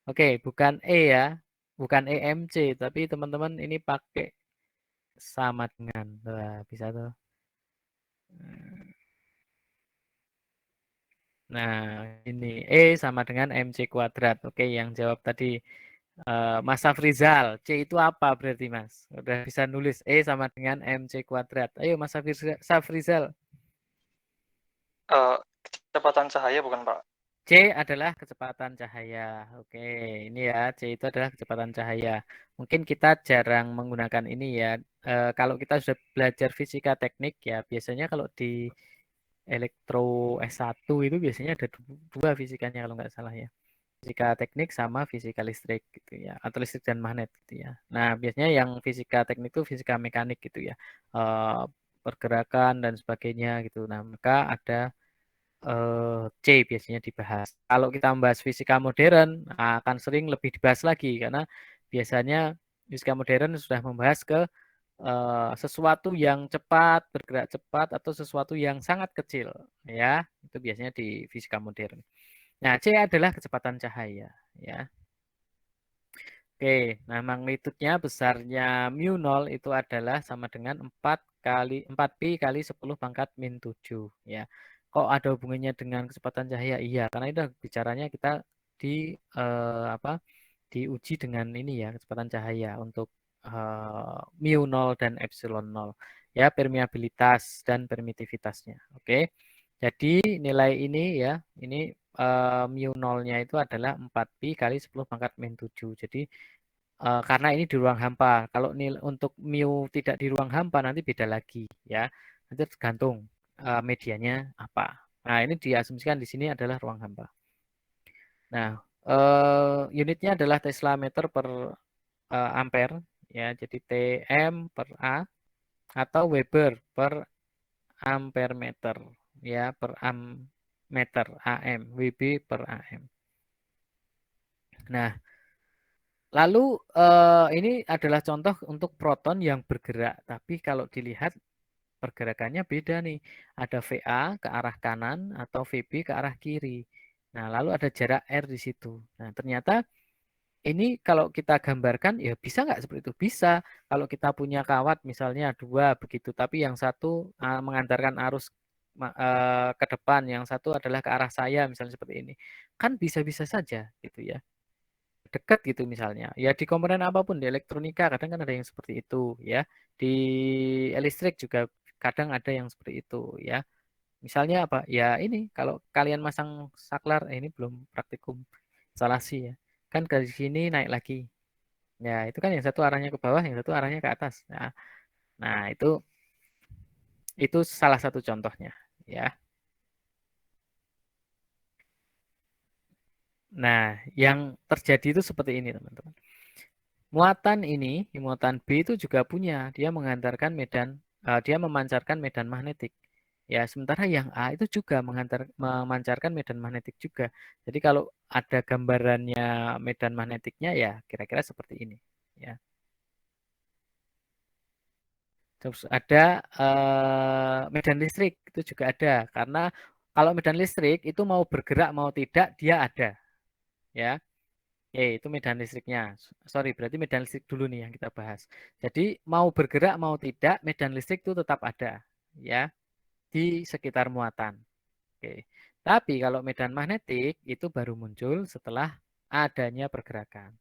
Oke, bukan E ya, bukan EMC, tapi teman-teman ini pakai sama dengan. Wah, bisa tuh. Nah, ini E sama dengan MC kuadrat. Oke, yang jawab tadi Mas Safrizal. C itu apa berarti Mas? Udah bisa nulis E sama dengan MC kuadrat. Ayo Mas Safrizal. Kecepatan cahaya bukan Pak? C adalah kecepatan cahaya. Oke, ini ya, C itu adalah kecepatan cahaya. Mungkin kita jarang menggunakan ini ya. Kalau kita sudah belajar fisika teknik ya, biasanya kalau di elektro S1 itu biasanya ada dua fisikanya kalau nggak salah ya. Fisika teknik sama fisika listrik gitu ya, atau listrik dan magnet gitu ya. Nah, biasanya yang fisika teknik itu fisika mekanik gitu ya. Pergerakan dan sebagainya gitu. Nah, maka ada C biasanya dibahas. Kalau kita membahas fisika modern akan sering lebih dibahas lagi karena biasanya fisika modern sudah membahas ke sesuatu yang cepat, bergerak cepat atau sesuatu yang sangat kecil ya. Itu biasanya di fisika modern. Nah, C adalah kecepatan cahaya ya. Oke, nah magnitudnya besarnya mu 0 itu adalah sama dengan 4 pi kali 10 pangkat min 7 ya. Kok ada hubungannya dengan kecepatan cahaya? Iya, karena itu bicaranya kita di apa? Diuji dengan ini ya, kecepatan cahaya untuk mu 0 dan epsilon 0 ya, permeabilitas dan permitivitasnya. Oke. Jadi nilai ini ya, ini mu 0-nya itu adalah 4pi kali 10 pangkat min 7. Jadi karena ini di ruang hampa. Kalau nilai untuk mu tidak di ruang hampa nanti beda lagi ya. Nanti tergantung medianya apa. Nah, ini diasumsikan di sini adalah ruang hampa. Nah, unitnya adalah Tesla meter per ampere ya. Jadi TM per A atau Weber per ampere meter ya, per meter AM, WB per AM. Nah, lalu ini adalah contoh untuk proton yang bergerak, tapi kalau dilihat pergerakannya beda nih. Ada VA ke arah kanan atau VB ke arah kiri. Nah, lalu ada jarak R di situ. Nah, ternyata ini kalau kita gambarkan ya bisa nggak seperti itu? Bisa. Kalau kita punya kawat misalnya 2 begitu, tapi yang satu mengantarkan arus ke depan, yang satu adalah ke arah saya misalnya seperti ini. Kan bisa-bisa saja gitu ya. Dekat gitu misalnya. Ya di komponen apapun, di elektronika kadang kan ada yang seperti itu ya. Di listrik juga kadang ada yang seperti itu ya. Misalnya apa? Ya ini kalau kalian masang saklar, ini belum praktikum instalasi ya. Kan ke sini naik lagi. Ya, itu kan yang satu arahnya ke bawah, yang satu arahnya ke atas. Nah, itu salah satu contohnya ya. Nah, yang terjadi itu seperti ini, teman-teman. Muatan ini, muatan B itu juga punya, dia mengantarkan dia memancarkan medan magnetik. Ya, sementara yang A itu juga memancarkan medan magnetik juga. Jadi kalau ada gambarannya medan magnetiknya ya kira-kira seperti ini. Ya. Terus ada medan listrik itu juga ada karena kalau medan listrik itu mau bergerak mau tidak dia ada. Ya. itu medan listriknya. Sorry, berarti medan listrik dulu nih yang kita bahas. Jadi mau bergerak mau tidak, medan listrik itu tetap ada ya di sekitar muatan. Oke. Tapi kalau medan magnetik itu baru muncul setelah adanya pergerakan.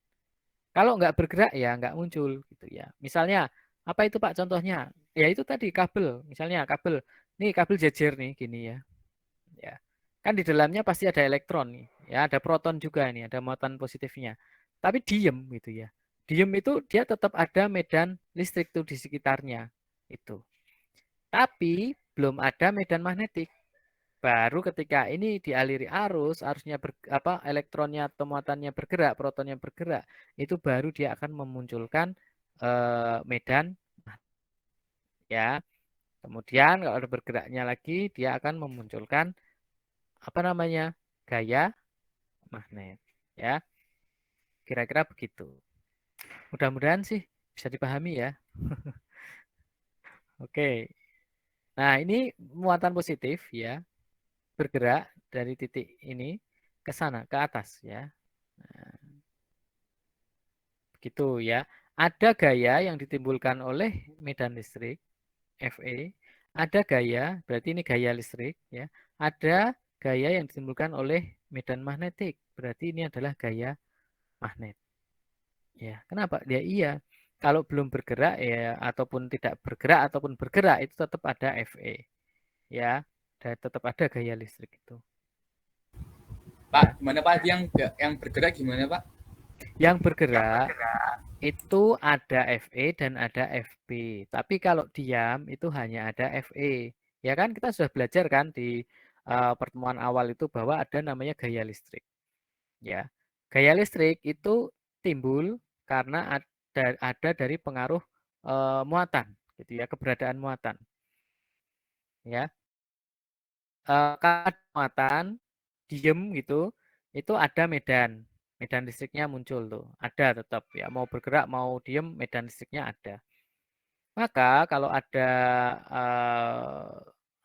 Kalau nggak bergerak ya nggak muncul gitu ya. Misalnya apa itu Pak contohnya? Ya itu tadi kabel. Misalnya kabel, nih kabel jejer nih gini ya. Ya. Kan di dalamnya pasti ada elektron nih. Ya, ada proton juga nih, ada muatan positifnya. Tapi diem gitu ya. Diem itu dia tetap ada medan listrik tuh di sekitarnya. Itu. Tapi belum ada medan magnetik. Baru ketika ini dialiri arus, arusnya elektronnya atau muatannya bergerak, protonnya bergerak, itu baru dia akan memunculkan medan ya. Kemudian kalau ada bergeraknya lagi, dia akan memunculkan apa namanya? Gaya magnet ya. Kira-kira begitu. Mudah-mudahan sih bisa dipahami ya. Oke. Nah, ini muatan positif ya, bergerak dari titik ini ke sana, ke atas ya. Nah, begitu ya. Ada gaya yang ditimbulkan oleh medan listrik Fe, ada gaya, berarti ini gaya listrik ya. Ada gaya yang ditimbulkan oleh medan magnetik, berarti ini adalah gaya magnet. Ya, kenapa? Ya iya. Kalau belum bergerak ya ataupun tidak bergerak ataupun bergerak itu tetap ada Fe. Ya, dan tetap ada gaya listrik itu. Pak, gimana Pak yang bergerak gimana Pak? Yang bergerak itu ada Fe dan ada Fb. Tapi kalau diam itu hanya ada Fe. Ya kan kita sudah belajar kan di pertemuan awal itu bahwa ada namanya gaya listrik. Ya. Gaya listrik itu timbul karena ada dari pengaruh muatan gitu ya, keberadaan muatan. Ya. Kalau muatan diem gitu, itu ada medan listriknya muncul tuh, ada tetap ya, mau bergerak mau diem medan listriknya ada. Maka kalau ada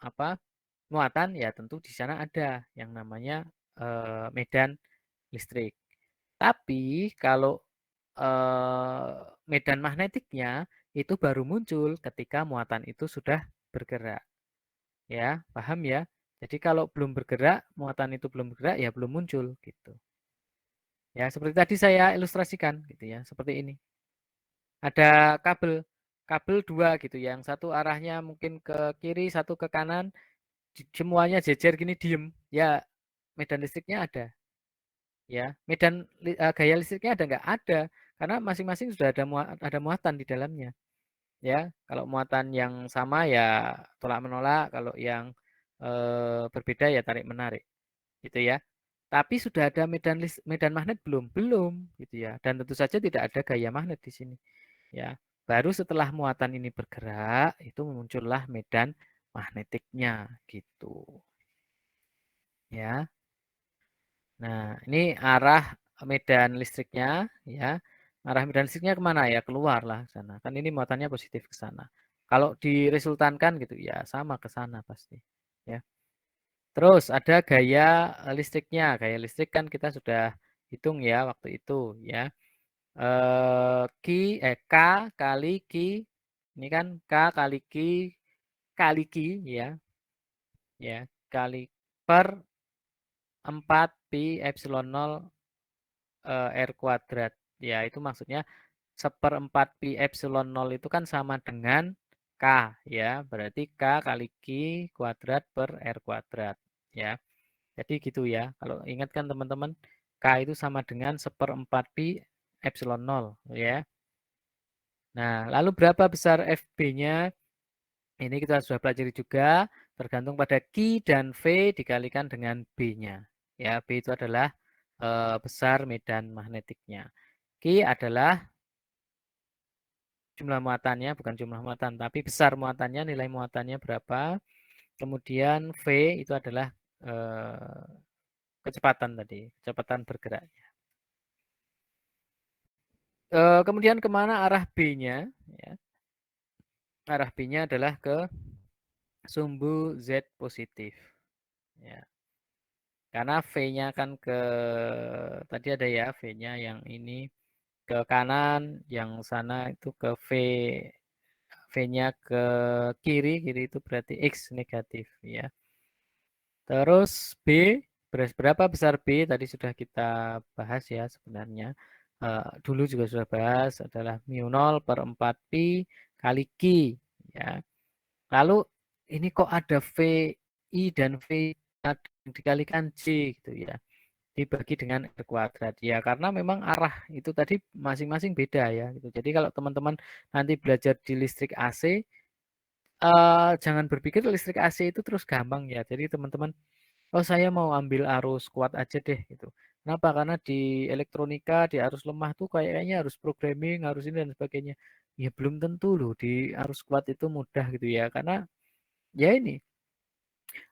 apa muatan ya tentu di sana ada yang namanya medan listrik. Tapi kalau medan magnetiknya itu baru muncul ketika muatan itu sudah bergerak. Ya, paham ya? Jadi kalau belum bergerak, muatan itu belum bergerak ya belum muncul gitu. Ya, seperti tadi saya ilustrasikan gitu ya, seperti ini. Ada kabel dua gitu ya, yang satu arahnya mungkin ke kiri, satu ke kanan, semuanya jejer gini diem. Ya, medan listriknya ada. Ya, gaya listriknya ada nggak? Ada, karena masing-masing sudah ada muatan di dalamnya. Ya, kalau muatan yang sama ya tolak menolak, kalau yang berbeda ya tarik menarik, gitu ya. Tapi sudah ada medan magnet belum? Belum, gitu ya. Dan tentu saja tidak ada gaya magnet di sini, ya. Baru setelah muatan ini bergerak, itu muncullah medan magnetiknya, gitu. Ya. Nah, ini arah medan listriknya, ya. Arah medan listriknya kemana ya? Keluar lah sana. Kan ini muatannya positif ke sana. Kalau diresultankan gitu, ya sama ke sana pasti. Ya. Terus ada gaya listriknya. Gaya listrik kan kita sudah hitung ya waktu itu ya. K kali Q. Ini kan K kali Q ya. Ya, kali per 4 pi epsilon 0 R kuadrat. Ya, itu maksudnya 1/4 pi epsilon 0 itu kan sama dengan K ya. Berarti K kali Q kuadrat per R kuadrat ya. Jadi gitu ya. Kalau ingat kan teman-teman, K itu sama dengan 1/4 pi epsilon 0 ya. Nah, lalu berapa besar FB-nya? Ini kita sudah pelajari juga, tergantung pada Q dan V dikalikan dengan B-nya. Ya, B itu adalah besar medan magnetiknya. Q adalah jumlah muatannya, bukan jumlah muatan, tapi besar muatannya, nilai muatannya berapa. Kemudian V itu adalah kecepatan tadi, kecepatan bergeraknya. Kemudian kemana arah B-nya? Ya. Arah B-nya adalah ke sumbu Z positif. Ya. Karena V-nya kan ke tadi ada ya V-nya yang ini ke kanan, yang sana itu ke V-nya ke kiri, kiri itu berarti X negatif ya. Terus B, berapa besar B tadi sudah kita bahas ya sebenarnya. Dulu juga sudah bahas adalah mu0/4 pi kali Q ya. Lalu ini kok ada VI dan V dikalikan J gitu ya. Dibagi dengan R kuadrat. Ya karena memang arah itu tadi masing-masing beda ya gitu. Jadi kalau teman-teman nanti belajar di listrik AC, jangan berpikir listrik AC itu terus gampang ya. Jadi teman-teman, oh saya mau ambil arus kuat aja deh gitu. Kenapa? Karena di elektronika, di arus lemah tuh kayaknya harus programming, harus ini dan sebagainya. Ya belum tentu loh di arus kuat itu mudah gitu ya. Karena ya ini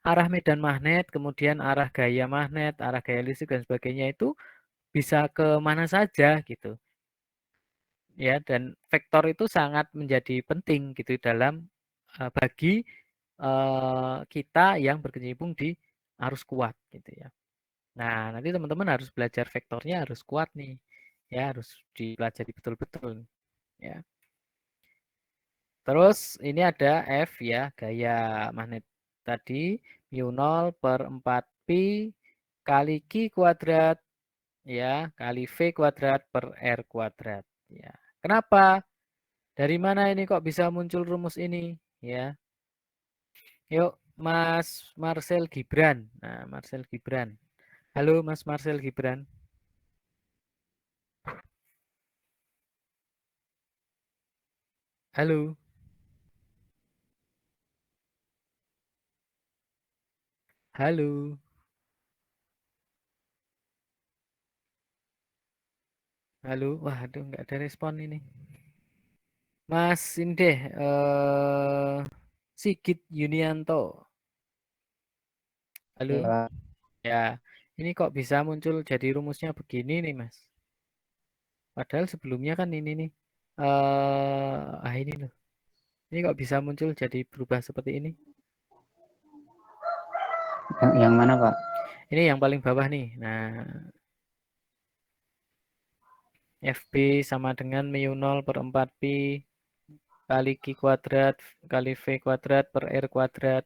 arah medan magnet, kemudian arah gaya magnet, arah gaya listrik dan sebagainya itu bisa ke mana saja gitu. Ya, dan vektor itu sangat menjadi penting gitu dalam bagi kita yang berkecimpung di arus kuat gitu ya. Nah, nanti teman-teman harus belajar vektornya harus kuat nih. Ya, harus dipelajari betul-betul ya. Terus ini ada F ya, gaya magnet tadi mu0/4 pi kali Q kuadrat ya, kali V kuadrat per R kuadrat ya. Kenapa? Dari mana ini kok bisa muncul rumus ini ya? Yuk, Mas Marcel Gibran. Nah, Marcel Gibran. Halo Mas Marcel Gibran. Halo. Halo. Halo. Wah, aduh nggak ada respon ini. Mas ini deh, Sigit Yunianto. Halo. Ya, Ya, ini kok bisa muncul jadi rumusnya begini nih, Mas. Padahal sebelumnya kan ini nih. Ini loh. Ini kok bisa muncul jadi berubah seperti ini? yang mana Pak? Ini yang paling bawah nih. Nah, FB sama dengan mu0/4 pi kali Q kuadrat kali V kuadrat per R kuadrat.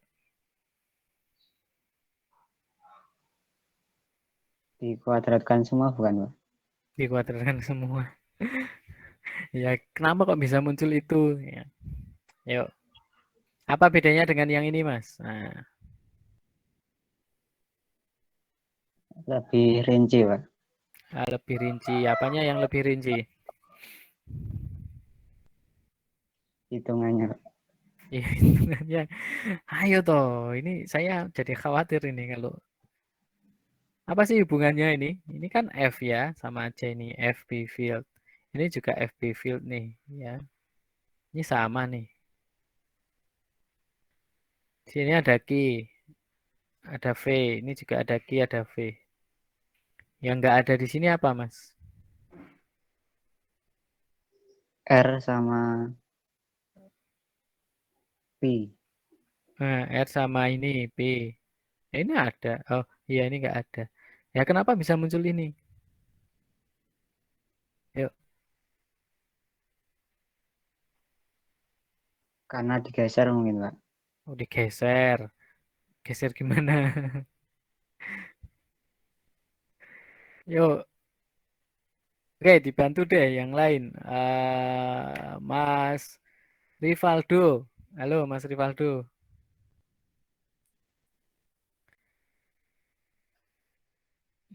Dikuadratkan semua bukan Pak? Dikuadratkan semua. Ya, kenapa kok bisa muncul itu? Ya. Yuk, apa bedanya dengan yang ini, Mas? Nah, Lebih rinci Pak, lebih rinci. Apanya yang lebih rinci? hitungannya Pak. Ya, hitungannya. Ayo toh, ini saya jadi khawatir ini kalau apa sih hubungannya ini? Ini kan F ya, sama aja ini FB field. Ini juga FB field nih, ya. Ini sama nih. Sini ada Q, ada V. Ini juga ada Q, ada V. Yang nggak ada di sini apa, Mas? R sama P. Nah, R sama ini P. Ini ada. Oh, iya ini nggak ada. Ya kenapa bisa muncul ini? Yuk, Karena digeser mungkin Pak. oh digeser. Geser gimana? Yuk, oke dibantu deh yang lain. Mas Rivaldo. Halo Mas Rivaldo.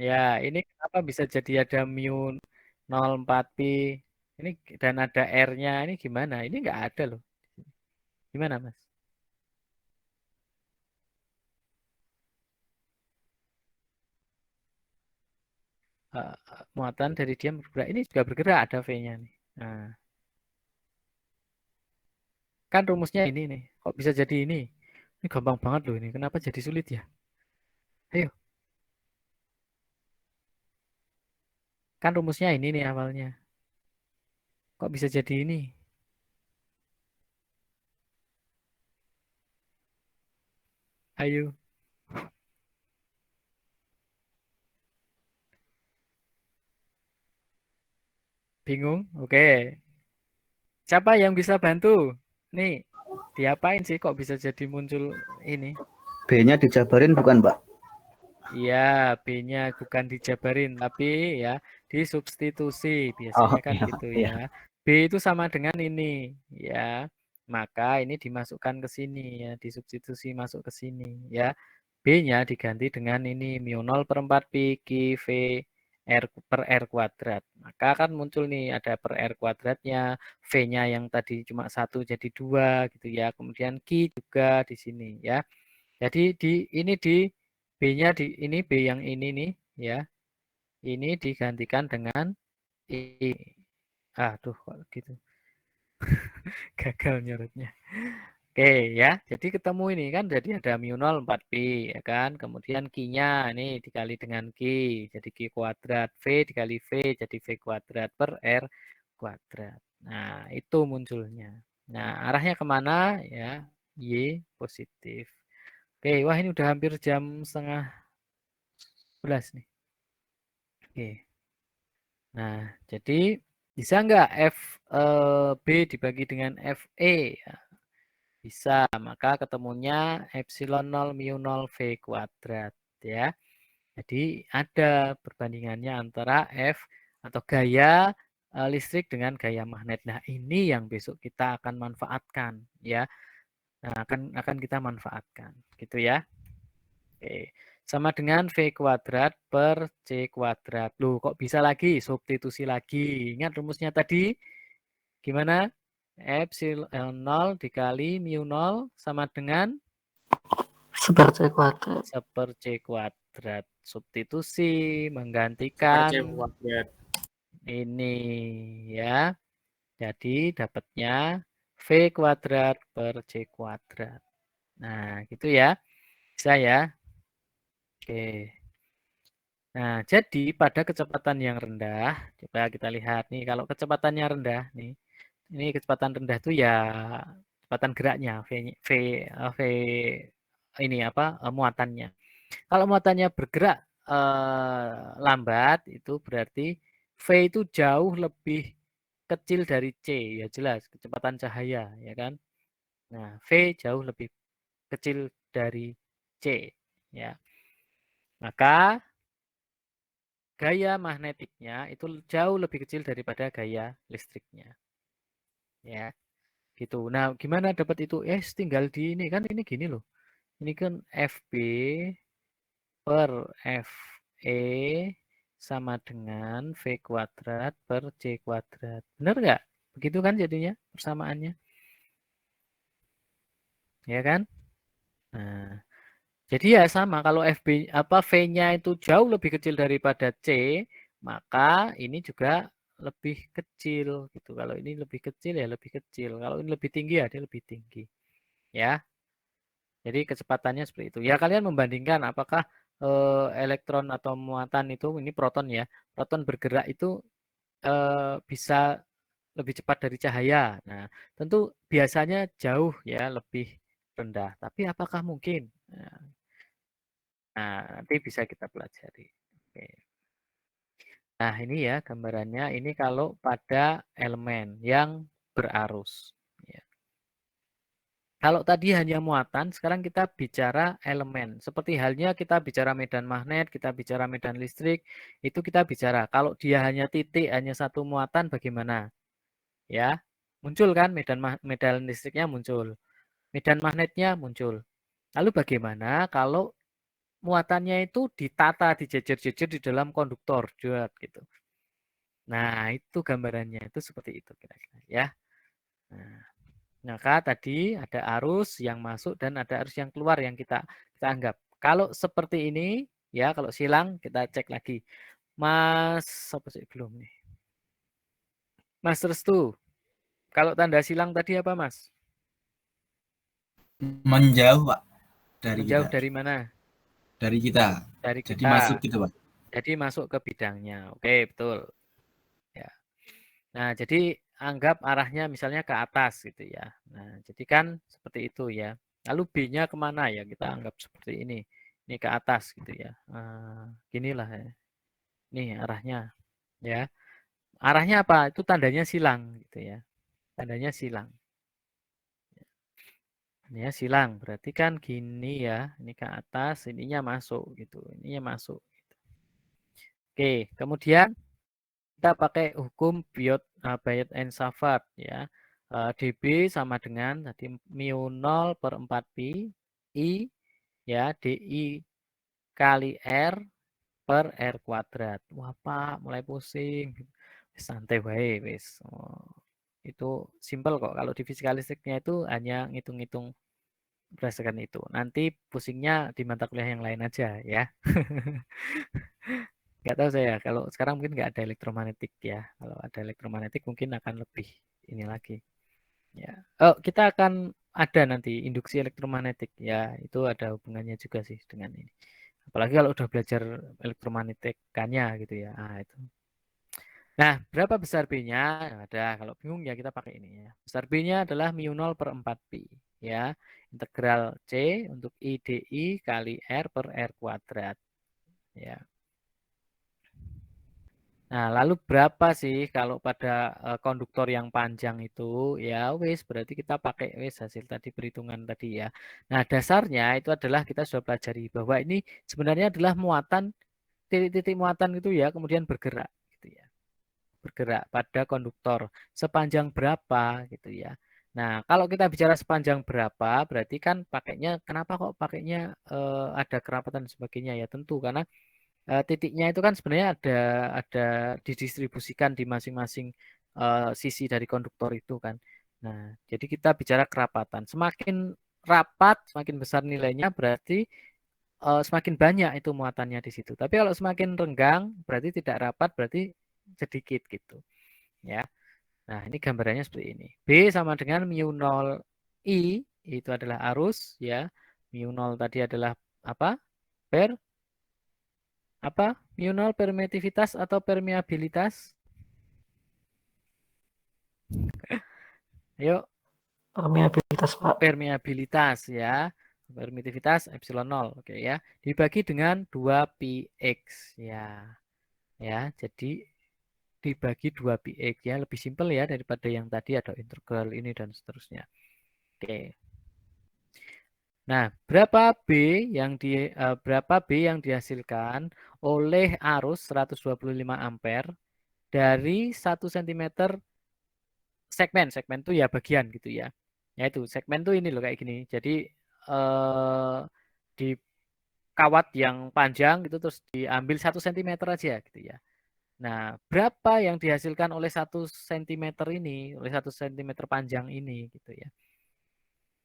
Ya, ini kenapa bisa jadi ada mu 0,4 pi ini dan ada R-nya ini gimana? Ini nggak ada loh. Gimana Mas? Muatan dari diam bergerak. Ini juga bergerak ada V-nya nih. Nah, kan rumusnya ini nih. Kok bisa jadi ini? Ini gampang banget loh ini. Kenapa jadi sulit ya? Ayo, kan rumusnya ini nih awalnya. Kok bisa jadi ini? Ayo. Bingung? Oke. Siapa yang bisa bantu? Nih, diapain sih kok bisa jadi muncul ini? B-nya dijabarin bukan, Pak? Iya, B-nya bukan dijabarin, tapi ya disubstitusi. Oh, Biasanya kan iya, gitu iya. ya. B itu sama dengan ini, ya. Maka ini dimasukkan ke sini ya, disubstitusi masuk ke sini ya. B-nya diganti dengan ini mu 0 per 4 pi Q V R per R kuadrat. Maka kan muncul nih ada per R kuadratnya, V-nya yang tadi cuma 1 jadi 2 gitu ya. Kemudian Q juga di sini ya. Jadi ini di B-nya di ini B yang ini nih ya. Ini digantikan dengan I. Aduh kok gitu. Gagal nyorotnya. Oke ya. Jadi ketemu ini kan jadi ada mu 0 4 pi ya kan. Kemudian Q-nya ini dikali dengan Q jadi Q kuadrat. V dikali V jadi V kuadrat per R kuadrat. Nah, itu munculnya. Nah, arahnya kemana ya? Y positif. Oke, wah ini udah hampir jam setengah 11 nih. Oke. Nah, jadi bisa nggak B dibagi dengan FE? Ya, bisa, maka ketemunya epsilon 0 mu 0 V kuadrat. Ya. Jadi ada perbandingannya antara F atau gaya listrik dengan gaya magnet. Nah, ini yang besok kita akan manfaatkan. Ya. Nah, akan kita manfaatkan. Gitu ya. Oke. Sama dengan V kuadrat per C kuadrat. Loh, kok bisa lagi? Substitusi lagi. Ingat rumusnya tadi? Gimana? Epsilon 0 dikali mu 0 sama dengan? Seper C kuadrat. Seper C kuadrat. Substitusi Per menggantikan C kuadrat. ini ya. Jadi dapatnya V kuadrat per C kuadrat. Nah, gitu ya. Bisa ya? Oke. Nah, jadi pada kecepatan yang rendah, coba kita lihat nih, kalau kecepatannya rendah nih, ini kecepatan rendah itu ya kecepatan geraknya, V ini apa muatannya. Kalau muatannya bergerak lambat, itu berarti V itu jauh lebih kecil dari C, ya jelas kecepatan cahaya, ya kan? Nah, V jauh lebih kecil dari C, ya. Maka gaya magnetiknya itu jauh lebih kecil daripada gaya listriknya. Ya, gitu. Nah, gimana dapat itu? Tinggal di ini kan ini gini loh. Ini kan FB per FE sama dengan V kuadrat per C kuadrat. Benar nggak? Begitu kan jadinya persamaannya? Ya kan? Nah, jadi ya sama kalau V-nya itu jauh lebih kecil daripada C, maka ini juga lebih kecil gitu. Kalau ini lebih kecil ya lebih kecil. Kalau ini lebih tinggi ya dia lebih tinggi. Ya. Jadi kecepatannya seperti itu. Ya kalian membandingkan apakah elektron atau muatan itu ini proton ya. Proton bergerak itu bisa lebih cepat dari cahaya. Nah, tentu biasanya jauh ya lebih rendah. Tapi apakah mungkin? Nah, nanti bisa kita pelajari. Oke. Nah, ini ya gambarannya. Ini kalau pada elemen yang berarus. Ya. Kalau tadi hanya muatan, sekarang kita bicara elemen. Seperti halnya kita bicara medan magnet, kita bicara medan listrik, itu kita bicara. Kalau dia hanya titik, hanya satu muatan, bagaimana? Ya, muncul kan medan listriknya muncul. Medan magnetnya muncul. Lalu bagaimana kalau muatannya itu ditata, dijejer-jejer di dalam konduktor, gitu. Nah, itu gambarannya. Itu seperti itu kira-kira ya. Nah, maka tadi ada arus yang masuk dan ada arus yang keluar yang kita anggap. Kalau seperti ini, ya kalau silang kita cek lagi. Mas, apa sih belum nih? Mas Restu, kalau tanda silang tadi apa Mas? Menjauh, Pak, dari Menjauh kita. dari mana? Dari kita. Dari Jadi kita. masuk gitu, Pak. Jadi masuk ke bidangnya. Oke, betul. Ya. Nah, jadi anggap arahnya misalnya ke atas gitu ya. Nah, jadi kan seperti itu ya. Lalu B-nya kemana ya? Kita anggap seperti ini. Ini ke atas gitu ya. Ginilah ya. Nih arahnya ya. Arahnya apa? Itu tandanya silang gitu ya. Tandanya silang. Ini ya silang. Berarti kan gini ya. Ini ke atas, ininya masuk gitu. Ininya masuk. Gitu. Oke, kemudian kita pakai hukum Biot and Savart ya. dB sama dengan tadi mu 0 per 4 pi I ya DI kali R per R kuadrat. Wah Pak, mulai pusing. Santai wae wis. Itu simpel kok. Kalau di fisikalistiknya itu hanya ngitung-ngitung berdasarkan itu. Nanti pusingnya di mata kuliah yang lain aja ya. Nggak tahu saya. Kalau sekarang mungkin nggak ada elektromagnetik ya. Kalau ada elektromagnetik mungkin akan lebih ini lagi. Ya. Oh, kita akan ada nanti induksi elektromagnetik ya. Itu ada hubungannya juga sih dengan ini. Apalagi kalau udah belajar elektromagnetikannya gitu ya. Itu. Nah, berapa besar B-nya? Ada. Kalau bingung ya kita pakai ini ya. Besar B-nya adalah mu 0 per 4 pi. Ya. Integral C untuk I DI kali R per R kuadrat. Ya. Nah, lalu berapa sih kalau pada konduktor yang panjang itu? Ya wis, berarti kita pakai wis hasil tadi perhitungan tadi ya. Nah, dasarnya itu adalah kita sudah pelajari bahwa ini sebenarnya adalah muatan, titik-titik muatan itu ya, kemudian bergerak gitu ya. Bergerak pada konduktor sepanjang berapa gitu ya. Nah, kalau kita bicara sepanjang berapa, berarti kan pakainya, kenapa kok pakainya ada kerapatan dan sebagainya ya? Tentu karena titiknya itu kan sebenarnya ada didistribusikan di masing-masing sisi dari konduktor itu kan. Nah, jadi kita bicara kerapatan. Semakin rapat, semakin besar nilainya berarti semakin banyak itu muatannya di situ. Tapi kalau semakin renggang berarti tidak rapat, berarti sedikit gitu. Ya. Nah, ini gambarannya seperti ini. B sama dengan mu 0 I itu adalah arus ya. Mu 0 tadi adalah apa? Per apa? Mu 0 permeativitas atau permeabilitas? Ayo, Permeabilitas, Pak. permeabilitas ya. Permeativitas epsilon 0, oke ya. Dibagi dengan 2 pi X ya. Ya, jadi dibagi 2 pi X ya, lebih simpel ya daripada yang tadi ada integral ini dan seterusnya. Oke. Nah, berapa B yang dihasilkan oleh arus 125 ampere dari 1 cm segmen itu ya bagian gitu ya. Ya itu segmen tuh ini loh kayak gini. Jadi di kawat yang panjang gitu terus diambil 1 cm aja gitu ya. Nah, berapa yang dihasilkan oleh 1 cm ini, oleh 1 cm panjang ini gitu ya.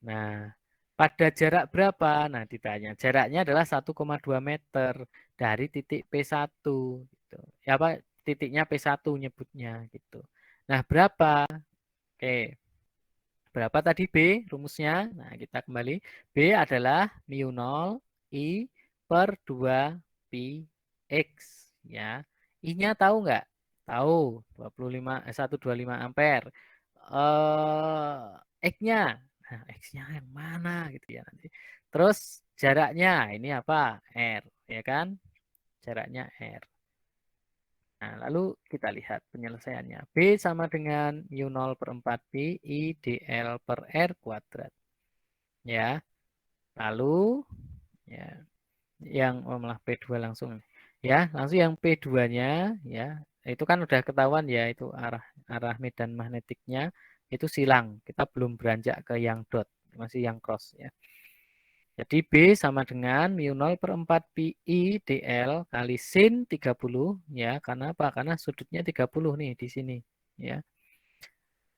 Nah, pada jarak berapa? Nah, ditanya. Jaraknya adalah 1,2 meter dari titik P1 gitu. Ya apa titiknya P1 nyebutnya gitu. Nah, berapa? Oke. Berapa tadi B rumusnya? Nah, kita kembali. B adalah mu 0 I per 2 pi X ya. I-nya tahu nggak? Tahu, 125 ampere. X-nya. Nah, X-nya yang mana gitu ya nanti. Terus jaraknya ini apa? R, ya kan? Jaraknya R. Nah, lalu kita lihat penyelesaiannya. B sama dengan mu 0 per 4 pi I dl per R kuadrat. Ya. Lalu ya yang malah P2 langsung. Ya, langsung yang P2-nya ya. Itu kan udah ketahuan ya itu arah medan magnetiknya itu silang. Kita belum beranjak ke yang dot, masih yang cross ya. Jadi B sama dengan mu 0 per 4 pi I dl kali sin 30 ya. Karena apa? Karena sudutnya 30 nih di sini ya.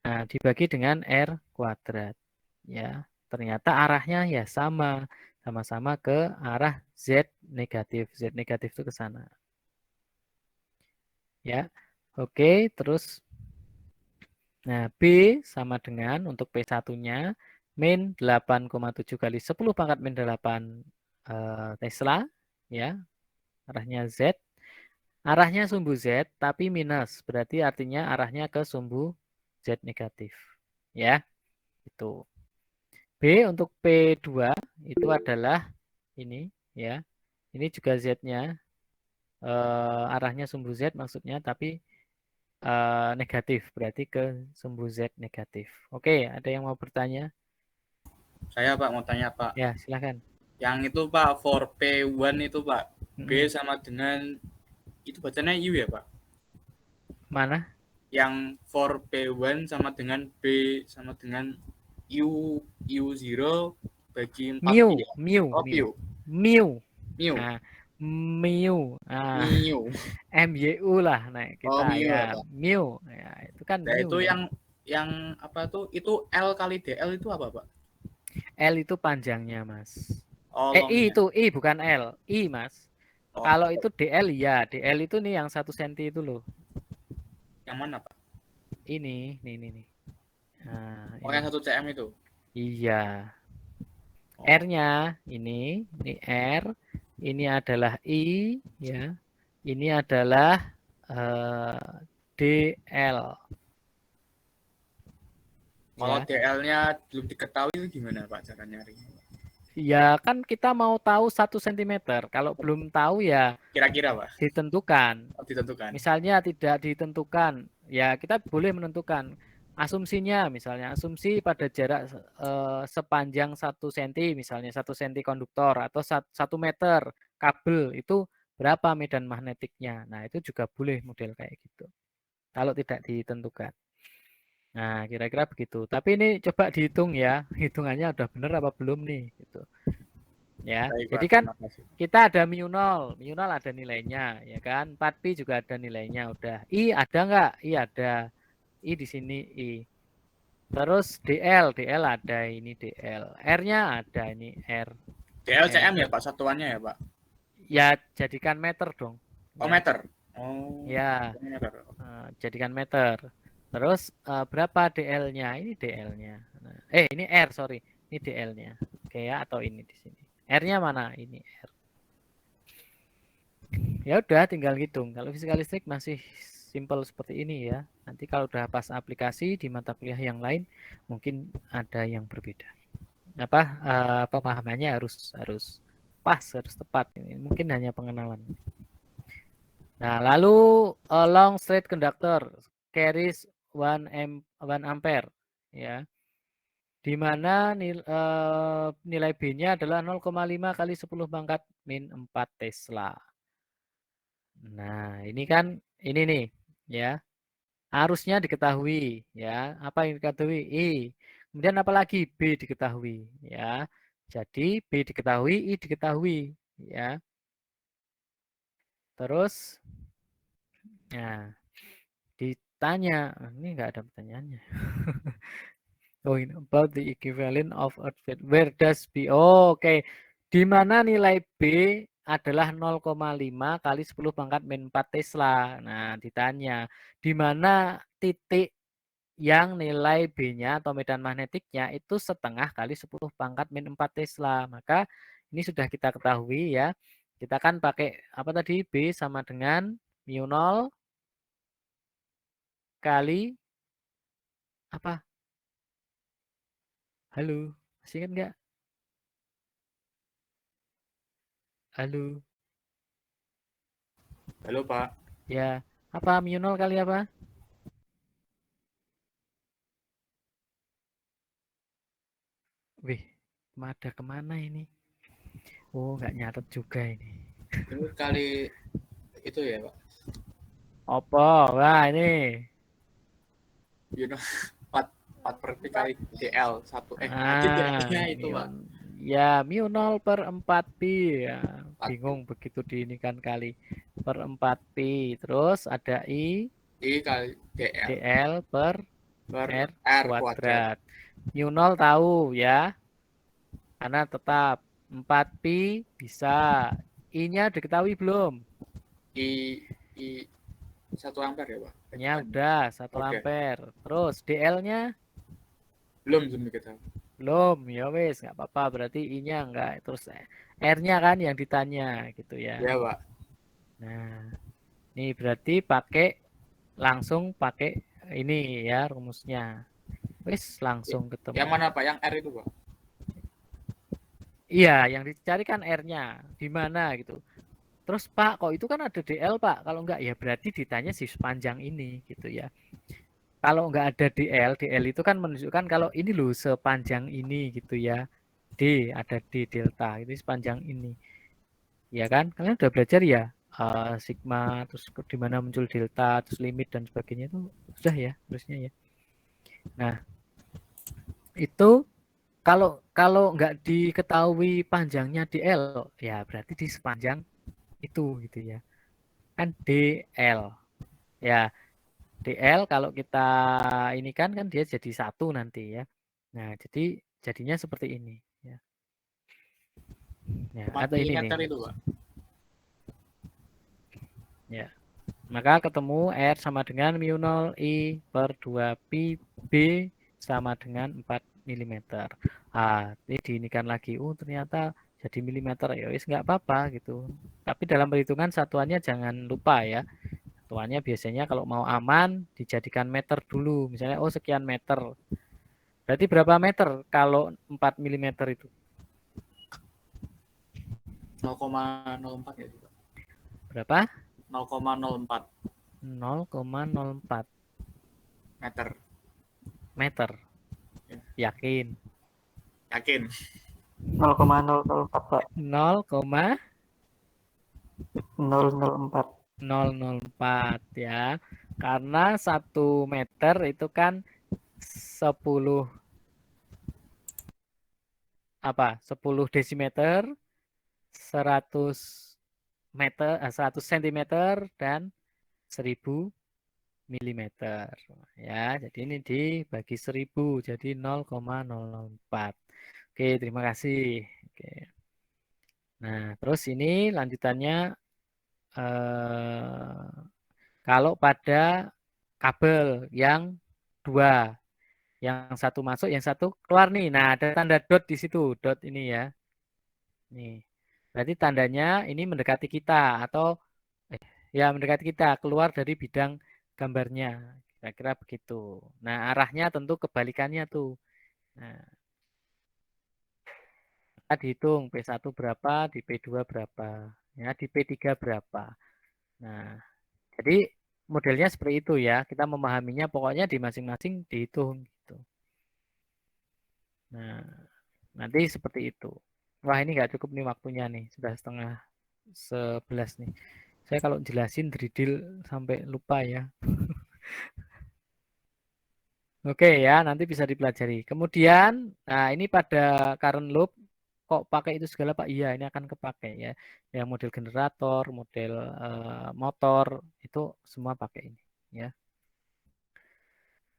Nah, dibagi dengan R kuadrat ya. Ternyata arahnya ya sama-sama ke arah Z negatif. Z negatif itu ke sana. Ya. Oke, terus nah B sama dengan untuk P1-nya min 8,7 kali 10 pangkat min 8 Tesla ya. Arahnya Z. Arahnya sumbu Z tapi minus, berarti artinya arahnya ke sumbu Z negatif. Ya. Itu. B untuk P2 itu adalah ini ya. Ini juga Z-nya arahnya sumbu Z maksudnya tapi negatif, berarti ke sumbu Z negatif. Oke, ada yang mau bertanya? Saya Pak mau tanya Pak. Ya, silakan. Yang itu Pak, for P1 itu Pak, B Mm-mm. sama dengan, itu bacanya U ya Pak? Mana? Yang for P1 sama dengan B sama dengan U0 bagi 4 Mu, ya? mu, Oh, mu, Mu. mu. Mu. Nah, mu. Ah, Mu. MYU lah, nah Oh, kita mu ya, ya, Pak. mu. Ya, itu kan Nah, mu. itu ya. yang apa tuh? Itu L kali DL itu apa, Pak? L itu panjangnya, Mas. Oh, I longnya. itu I bukan L, I, Mas. Oh, Kalau itu DL ya, DL itu nih yang 1 cm itu loh. yang mana, Pak? Ini. Nah, Oh, ini. yang 1 cm itu. Iya. Oh. R-nya ini R, ini adalah I, ya. Ini adalah DL. Kalau Ya. DL-nya belum diketahui itu gimana, Pak, cara nyarinya? Ya kan kita mau tahu 1 cm. Kalau belum tahu ya Kira-kira, Pak, ditentukan. ditentukan. Misalnya tidak ditentukan, ya kita boleh menentukan asumsinya. Misalnya asumsi pada jarak sepanjang 1 cm, misalnya 1 cm konduktor atau 1 meter kabel itu berapa medan magnetiknya. Nah itu juga boleh model kayak gitu. Kalau tidak ditentukan. Nah kira-kira begitu. Tapi ini coba dihitung ya, hitungannya udah bener apa belum nih? Gitu. Ya, Baik, jadi Pak, kan terima kasih. kita ada mu0 ada nilainya, ya kan? 4pi juga ada nilainya, udah. I ada nggak? I ada. I di sini I. Terus DL ada ini DL. R-nya ada ini R. DL cm ya, Pak, satuannya ya, Pak? Ya jadikan meter dong. Oh, Ya. meter. Oh, Ya, meter. jadikan meter. Terus berapa DL-nya? Ini DL-nya. Nah, ini R, sorry. Ini DL-nya. Oke ya, atau ini di sini. R-nya mana? Ini R. Ya udah tinggal hitung. Kalau fisika listrik masih simpel seperti ini ya. Nanti kalau udah pas aplikasi di mata kuliah yang lain mungkin ada yang berbeda. Pemahamannya harus pas, harus tepat. Ini mungkin hanya pengenalan. Nah, lalu long straight conductor carries 1 ampere ya. Di mana nilai B-nya adalah 0,5 kali 10 pangkat min 4 Tesla. Nah, ini kan ini nih ya. Arusnya diketahui ya. Apa yang diketahui? I. Kemudian apalagi B diketahui ya. Jadi B diketahui, I diketahui ya. Terus nah, ditanya, ini enggak ada pertanyaannya. Oh, ini about the equivalent of earth field. Where does B? Oh, oke. Di mana nilai B adalah 0,5 kali 10 pangkat min 4 Tesla. Nah, ditanya di mana titik yang nilai B-nya atau medan magnetiknya itu setengah kali 10 pangkat min 4 Tesla. Maka ini sudah kita ketahui ya. Kita kan pakai apa tadi? B sama dengan mu0 kali apa? Halo, masih ingat nggak? Halo. Halo, Pak. Ya, apa mu0 kali apa? Wih, ada kemana ini? Oh, nggak nyatet juga ini. Ini kali itu ya, Pak. Apa? Wah, ini. You know, 4 per P kali DL 1. Ah, DL-nya itu, Pak. Ya, mu0 per 4pi. Ya, bingung begitu diinikan kali. Per 4pi. Terus ada I kali DL. DL per R kuadrat. mu0 tahu ya. Karena tetap 4pi bisa. I-nya diketahui belum? I 1 ampere ya, Pak? Ya udah 1 Oke. ampere. Terus DL-nya Belum diketahui. belum. Ya wes nggak apa-apa. Berarti I-nya enggak. Terus R-nya kan yang ditanya gitu ya. Ya, Pak. Nah, ini berarti langsung pakai ini ya rumusnya. Wes langsung ketemu. Yang mana, Pak? Yang R itu, Pak? Iya, yang dicari kan R-nya. Di mana gitu. terus Pak kok itu kan ada DL Pak, kalau enggak ya berarti ditanya si sepanjang ini gitu ya. Kalau enggak ada DL itu kan menunjukkan kalau ini loh sepanjang ini gitu ya. D, ada D delta, itu sepanjang ini. Ya kan? Kalian udah belajar ya? Sigma, terus di mana muncul delta, terus limit dan sebagainya itu sudah ya, harusnya ya. Nah, itu kalau nggak diketahui panjangnya DL, ya berarti di sepanjang itu gitu ya. Kan DL. Ya, DL kalau kita ini kan dia jadi satu nanti ya. Nah, jadinya seperti ini ya. Ya, 4 atau ini nih. mm itu, Pak. Ya. Maka ketemu R sama dengan mu 0 I per 2 pi B sama dengan 4 mm. Ini diinikan lagi. Ternyata jadi milimeter. Ya wis nggak apa-apa gitu. Tapi dalam perhitungan satuannya jangan lupa ya. Satuannya biasanya kalau mau aman dijadikan meter dulu. Misalnya sekian meter. Berarti berapa meter kalau 4 mm itu? 0,04 ya, Pak. Berapa? 0,04 0,04 meter. meter. Yakin? Yakin. 0,004 Pak. 0,004 004. ya. Karena 1 meter itu kan 10 desimeter, 100 meter, 100 cm dan 1000 milimeter ya. Jadi ini dibagi 1000 jadi 0,004. Oke, terima kasih. Oke. Nah, terus ini lanjutannya kalau pada kabel yang 2, yang satu masuk, yang satu keluar nih. Nah, ada tanda dot di situ, dot ini ya. Nih. Berarti tandanya ini mendekati kita atau ya mendekati kita, keluar dari bidang gambarnya. Kira-kira begitu. Nah, arahnya tentu kebalikannya tuh. Nah, kita dihitung P1 berapa, di P2 berapa, ya, di P3 berapa. Nah, jadi modelnya seperti itu ya. Kita memahaminya pokoknya di masing-masing dihitung gitu. Nah, nanti seperti itu. Wah, ini nggak cukup nih waktunya nih. Sudah 10:30 nih. Saya kalau jelasin dridil sampai lupa ya. Oke ya, nanti bisa dipelajari. Kemudian, nah ini pada current loop kok pakai itu segala Pak? Iya, ini akan kepakai ya. Yang model generator, model motor itu semua pakai ini ya.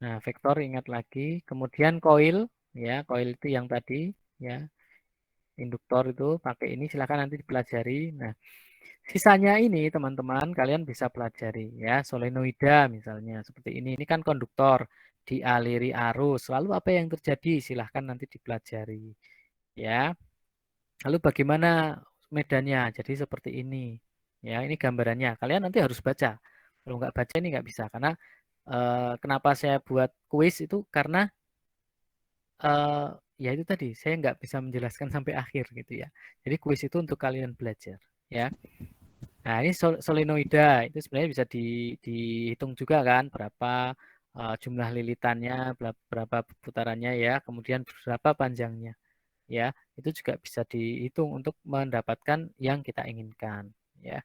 Nah, vektor ingat lagi. Kemudian coil ya, coil itu yang tadi ya. Induktor itu pakai ini, silakan nanti dipelajari. Nah, sisanya ini teman-teman kalian bisa pelajari ya. Solenoida misalnya seperti ini kan konduktor dialiri arus. Lalu apa yang terjadi? Silahkan nanti dipelajari ya. Lalu bagaimana medannya? Jadi seperti ini ya. Ini gambarannya. Kalian nanti harus baca. Kalau nggak baca ini nggak bisa karena kenapa saya buat kuis itu karena ya itu tadi saya nggak bisa menjelaskan sampai akhir gitu ya. Jadi kuis itu untuk kalian belajar ya. Nah ini solenoida itu sebenarnya bisa dihitung juga kan berapa jumlah lilitannya, berapa putarannya ya, kemudian berapa panjangnya ya. Itu juga bisa dihitung untuk mendapatkan yang kita inginkan ya.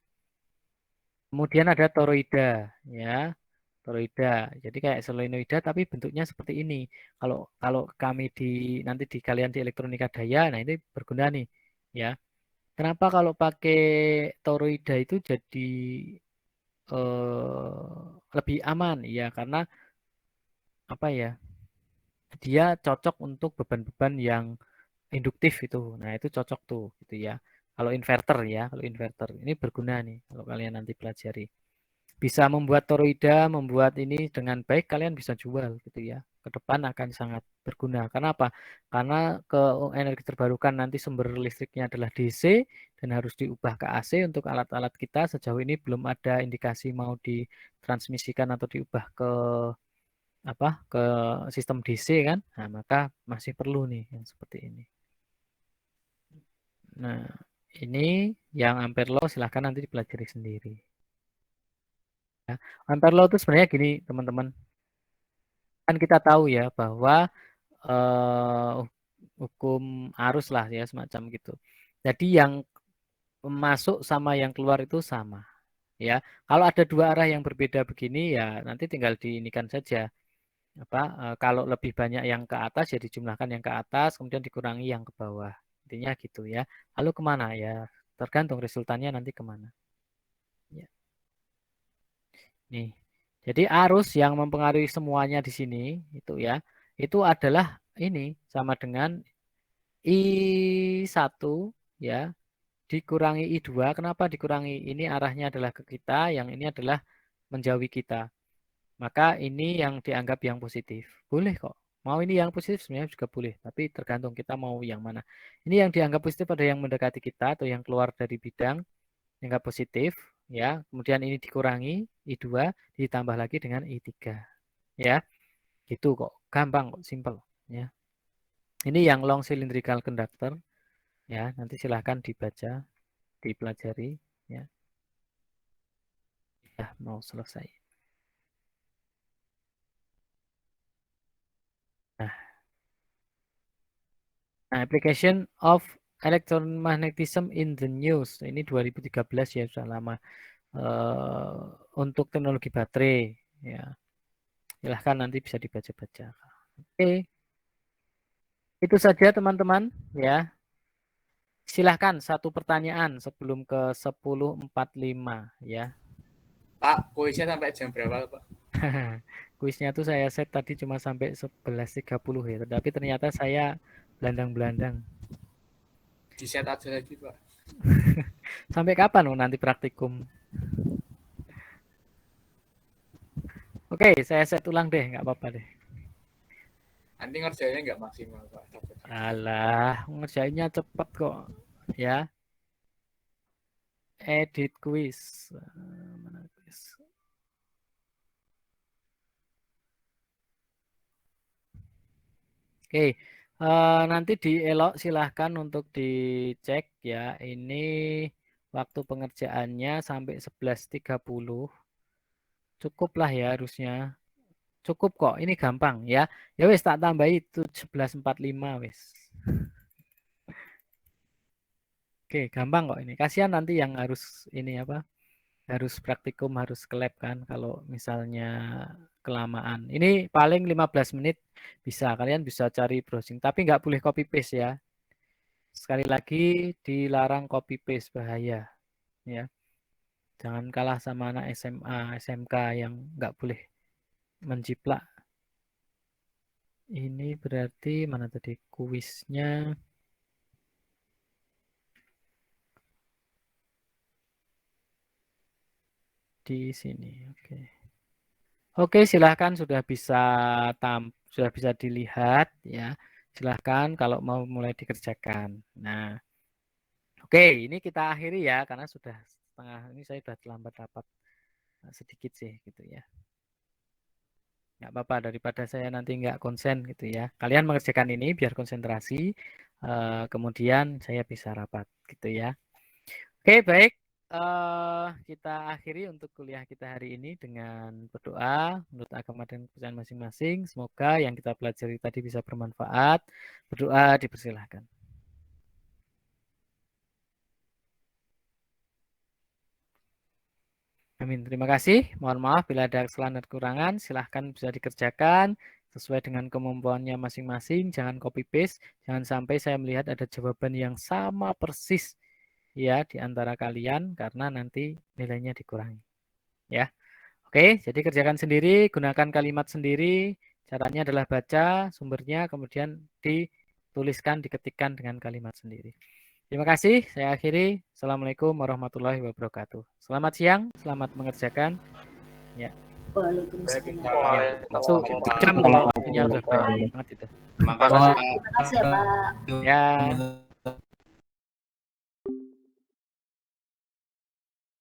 Kemudian ada toroida ya. Toroida. Jadi kayak solenoida tapi bentuknya seperti ini. Kalau kami nanti di kalian di elektronika daya, nah ini berguna nih ya. Kenapa kalau pakai toroida itu jadi lebih aman? Ya karena apa ya? Dia cocok untuk beban-beban yang induktif itu. Nah, itu cocok tuh gitu ya. Kalau inverter ya, kalau inverter ini berguna nih kalau kalian nanti pelajari. Bisa membuat toroida, membuat ini dengan baik kalian bisa jual gitu ya. Ke depan akan sangat berguna. Karena apa? Karena ke energi terbarukan nanti sumber listriknya adalah DC dan harus diubah ke AC untuk alat-alat kita. Sejauh ini belum ada indikasi mau ditransmisikan atau diubah ke ke sistem DC kan. Nah, maka masih perlu nih yang seperti ini. Nah, ini Yang ampere law silahkan nanti dipelajari sendiri. Ya. Ampere law itu sebenarnya gini teman-teman. Kan kita tahu ya bahwa hukum arus lah ya semacam gitu. Jadi yang masuk sama yang keluar itu sama. Ya, kalau ada dua arah yang berbeda begini ya nanti tinggal diinikan saja. Kalau lebih banyak yang ke atas ya dijumlahkan yang ke atas, kemudian dikurangi yang ke bawah. Intinya gitu ya. Lalu kemana ya? Tergantung resultannya nanti kemana. Ya. Nih, jadi arus yang mempengaruhi semuanya di sini itu ya, itu adalah ini sama dengan I1 ya dikurangi I2. Kenapa dikurangi? Ini arahnya adalah ke kita, yang ini adalah menjauhi kita. Maka ini yang dianggap yang positif. Boleh kok. Mau ini yang positif sebenarnya juga boleh, tapi tergantung kita mau yang mana. Ini yang dianggap positif ada yang mendekati kita atau yang keluar dari bidang dianggap positif, ya. Kemudian ini dikurangi I2 ditambah lagi dengan I3. Ya. Gitu kok. Gampang kok, simple, ya. Ini yang long cylindrical conductor. Ya, nanti silahkan dibaca, dipelajari, ya. Ya, mau selesai. Nah, application of electromagnetism in the news. Ini 2013 ya, sudah lama. Untuk teknologi baterai, ya. Silahkan nanti bisa dibaca-baca. Oke. Itu saja teman-teman, ya. Silahkan satu pertanyaan sebelum ke 10.45 ya. Pak, kuisnya sampai jam berapa, Pak? Kuisnya tuh saya set tadi cuma sampai 11.30 ya, tapi ternyata saya belandang-belandang. Di set aja lagi, Pak. Sampai kapan nanti praktikum? Oke, saya set ulang deh, nggak apa-apa deh. Nanti ngerjainnya nggak maksimal, Pak. Alah, ngerjainnya cepet kok, ya. Edit quiz. Mana quiz? Oke, nanti di elok silahkan untuk dicek ya. Ini waktu pengerjaannya sampai 11.30. Cukup lah ya harusnya. Cukup kok, ini gampang ya. Ya wes tak tambahi itu 11.45 wes. Oke, gampang kok ini. Kasihan nanti yang harus ini apa? Harus praktikum, harus ke lab kan kalau misalnya kelamaan. Ini paling 15 menit bisa. Kalian bisa cari browsing, tapi nggak boleh copy paste ya. Sekali lagi dilarang copy paste, bahaya ya. Jangan kalah sama anak SMA, SMK yang nggak boleh menjiplak. Ini berarti mana tadi kuisnya? Di sini, oke. Oke, silahkan sudah bisa dilihat ya. Silahkan kalau mau mulai dikerjakan. Nah, oke, ini kita akhiri ya karena sudah setengah. Ini saya sudah terlambat dapat sedikit sih gitu ya. Nggak apa-apa daripada saya nanti nggak konsen gitu ya. Kalian mengerjakan ini biar konsentrasi. Kemudian saya bisa rapat gitu ya. Oke, baik. Kita akhiri untuk kuliah kita hari ini dengan berdoa menurut agama dan kepercayaan masing-masing. Semoga yang kita pelajari tadi bisa bermanfaat. Berdoa dipersilahkan. Amin. Terima kasih. Mohon maaf bila ada kesalahan dan kekurangan. Silahkan bisa dikerjakan sesuai dengan kemampuannya masing-masing. Jangan copy paste. Jangan sampai saya melihat ada jawaban yang sama persis ya di antara kalian karena nanti nilainya dikurangi. Ya. Oke, jadi kerjakan sendiri, gunakan kalimat sendiri. Caranya adalah baca sumbernya kemudian dituliskan, diketikkan dengan kalimat sendiri. Terima kasih, saya akhiri. Assalamualaikum warahmatullahi wabarakatuh. Selamat siang, selamat mengerjakan. Ya. Waalaikumsalam. Jam kalau waktunya udah banyak banget itu. Terima kasih, Pak. Terima kasih ya, Pak. Ya.